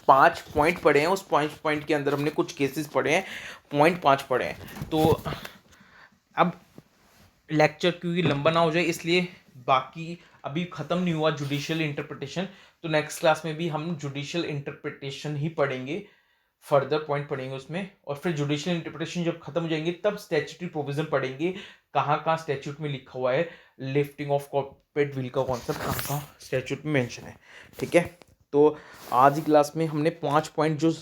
5 पॉइंट पढ़े हैं, उस 5 पॉइंट के अंदर हमने कुछ केसेस पढ़े हैं, पॉइंट 5 पढ़े हैं। तो अब लेक्चर क्योंकि लंबा ना हो जाए इसलिए बाकी अभी ख़त्म नहीं हुआ जुडिशियल इंटरप्रिटेशन, तो नेक्स्ट क्लास में भी हम जुडिशियल इंटरप्रिटेशन ही पढ़ेंगे, फर्दर पॉइंट पढ़ेंगे उसमें, और फिर जुडिशियल इंटरप्रिटेशन जब खत्म हो जाएंगे तब स्टैट्यूटरी प्रोविजन पढ़ेंगे, कहाँ कहाँ स्टैट्यूट में लिखा हुआ है लिफ्टिंग ऑफ कॉर्पोरेट विल का कॉन्सेप्ट कहाँ कहाँ स्टैट्यूट में मेंशन है, ठीक है। तो आज की क्लास में हमने 5 पॉइंट जो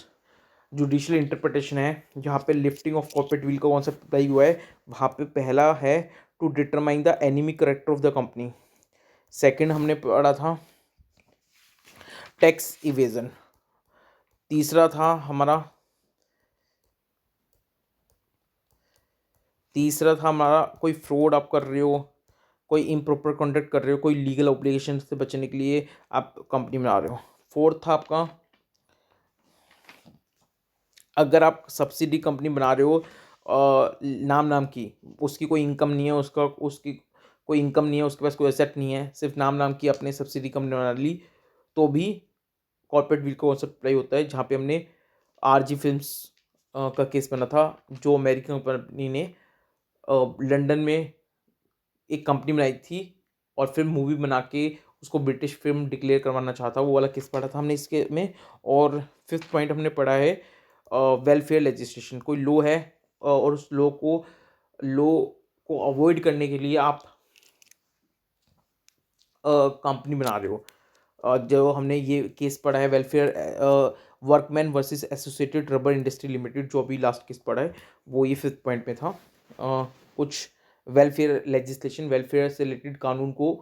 जुडिशियल इंटरप्रिटेशन है जहाँ पे लिफ्टिंग ऑफ कॉर्पोरेट विल का कॉन्सेप्ट अप्लाई हुआ है, वहाँ पे पहला है to determine the enemy character of the company, second हमने पढ़ा था टैक्स इवेजन, तीसरा था हमारा कोई फ्रॉड आप कर रहे हो, कोई इम्प्रॉपर कंडक्ट कर रहे हो, कोई लीगल ऑब्लिगेशन से बचने के लिए आप कंपनी बना रहे हो। फोर्थ था आपका अगर आप सब्सिडी कंपनी बना रहे हो नाम की, उसकी कोई इनकम नहीं है, उसकी कोई इनकम नहीं है, उसके पास कोई एसेट नहीं है, सिर्फ नाम की अपने सब्सिडी कंपनी बना ली, तो भी कॉर्पोरेट विल का कॉन्सेप्ट अप्लाई होता है, जहाँ पे हमने आरजी फिल्म्स का केस बना था, जो अमेरिकन कंपनी ने लंदन में एक कंपनी बनाई थी और फिर मूवी बना के उसको ब्रिटिश फिल्म डिक्लेयर करवाना चाहता, वो वाला केस पढ़ा था हमने इसके में। और फिफ्थ पॉइंट हमने पढ़ा है वेलफेयर लेजिस्लेशन। कोई लॉ है और उस लॉ को अवॉइड करने के लिए आप कंपनी बना रहे हो। जो हमने ये केस पढ़ा है welfare workman versus associated rubber industry limited, जो अभी लास्ट केस पढ़ा है वो ये फिफ्थ पॉइंट में था। कुछ वेलफेयर लेजिस्लेशन, वेलफेयर से रिलेटेड कानून को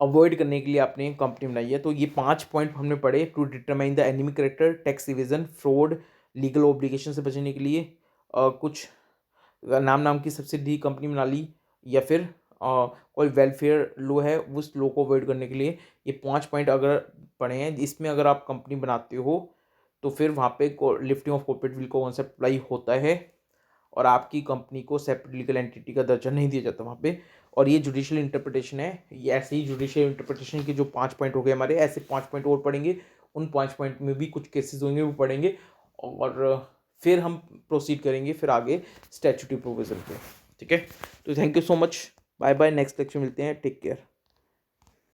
अवॉइड करने के लिए आपने कंपनी बनाई है। तो ये 5 पॉइंट हमने पढ़े। To determine the enemy character, tax evasion, fraud, legal obligation से बचने के लिए कुछ नाम की सब्सिडी कंपनी बना ली, या फिर कोई वेलफेयर लॉ है उस लॉ को अवॉइड करने के लिए। ये 5 पॉइंट अगर पढ़े हैं, इसमें अगर आप कंपनी बनाते हो तो फिर वहाँ पे लिफ्टिंग ऑफ कॉर्पोरेट विल का कॉन्सेप्ट अप्लाई होता है और आपकी कंपनी को सेपरेट लीगल एंटिटी का दर्जा नहीं दिया जाता वहाँ पे। और ये जुडिशियल इंटरप्रिटेशन है। ये ऐसे ही जुडिशियल इंटरप्रिटेशन के जो 5 पॉइंट हो गए हमारे, ऐसे 5 पॉइंट और पढ़ेंगे। उन 5 पॉइंट में भी कुछ केसेस होंगे वो पढ़ेंगे, और फिर हम प्रोसीड करेंगे फिर आगे स्टैट्यूटरी प्रोविजन पे। ठीक है, तो thank you so much, bye bye, next lecture मिलते हैं, टेक केयर।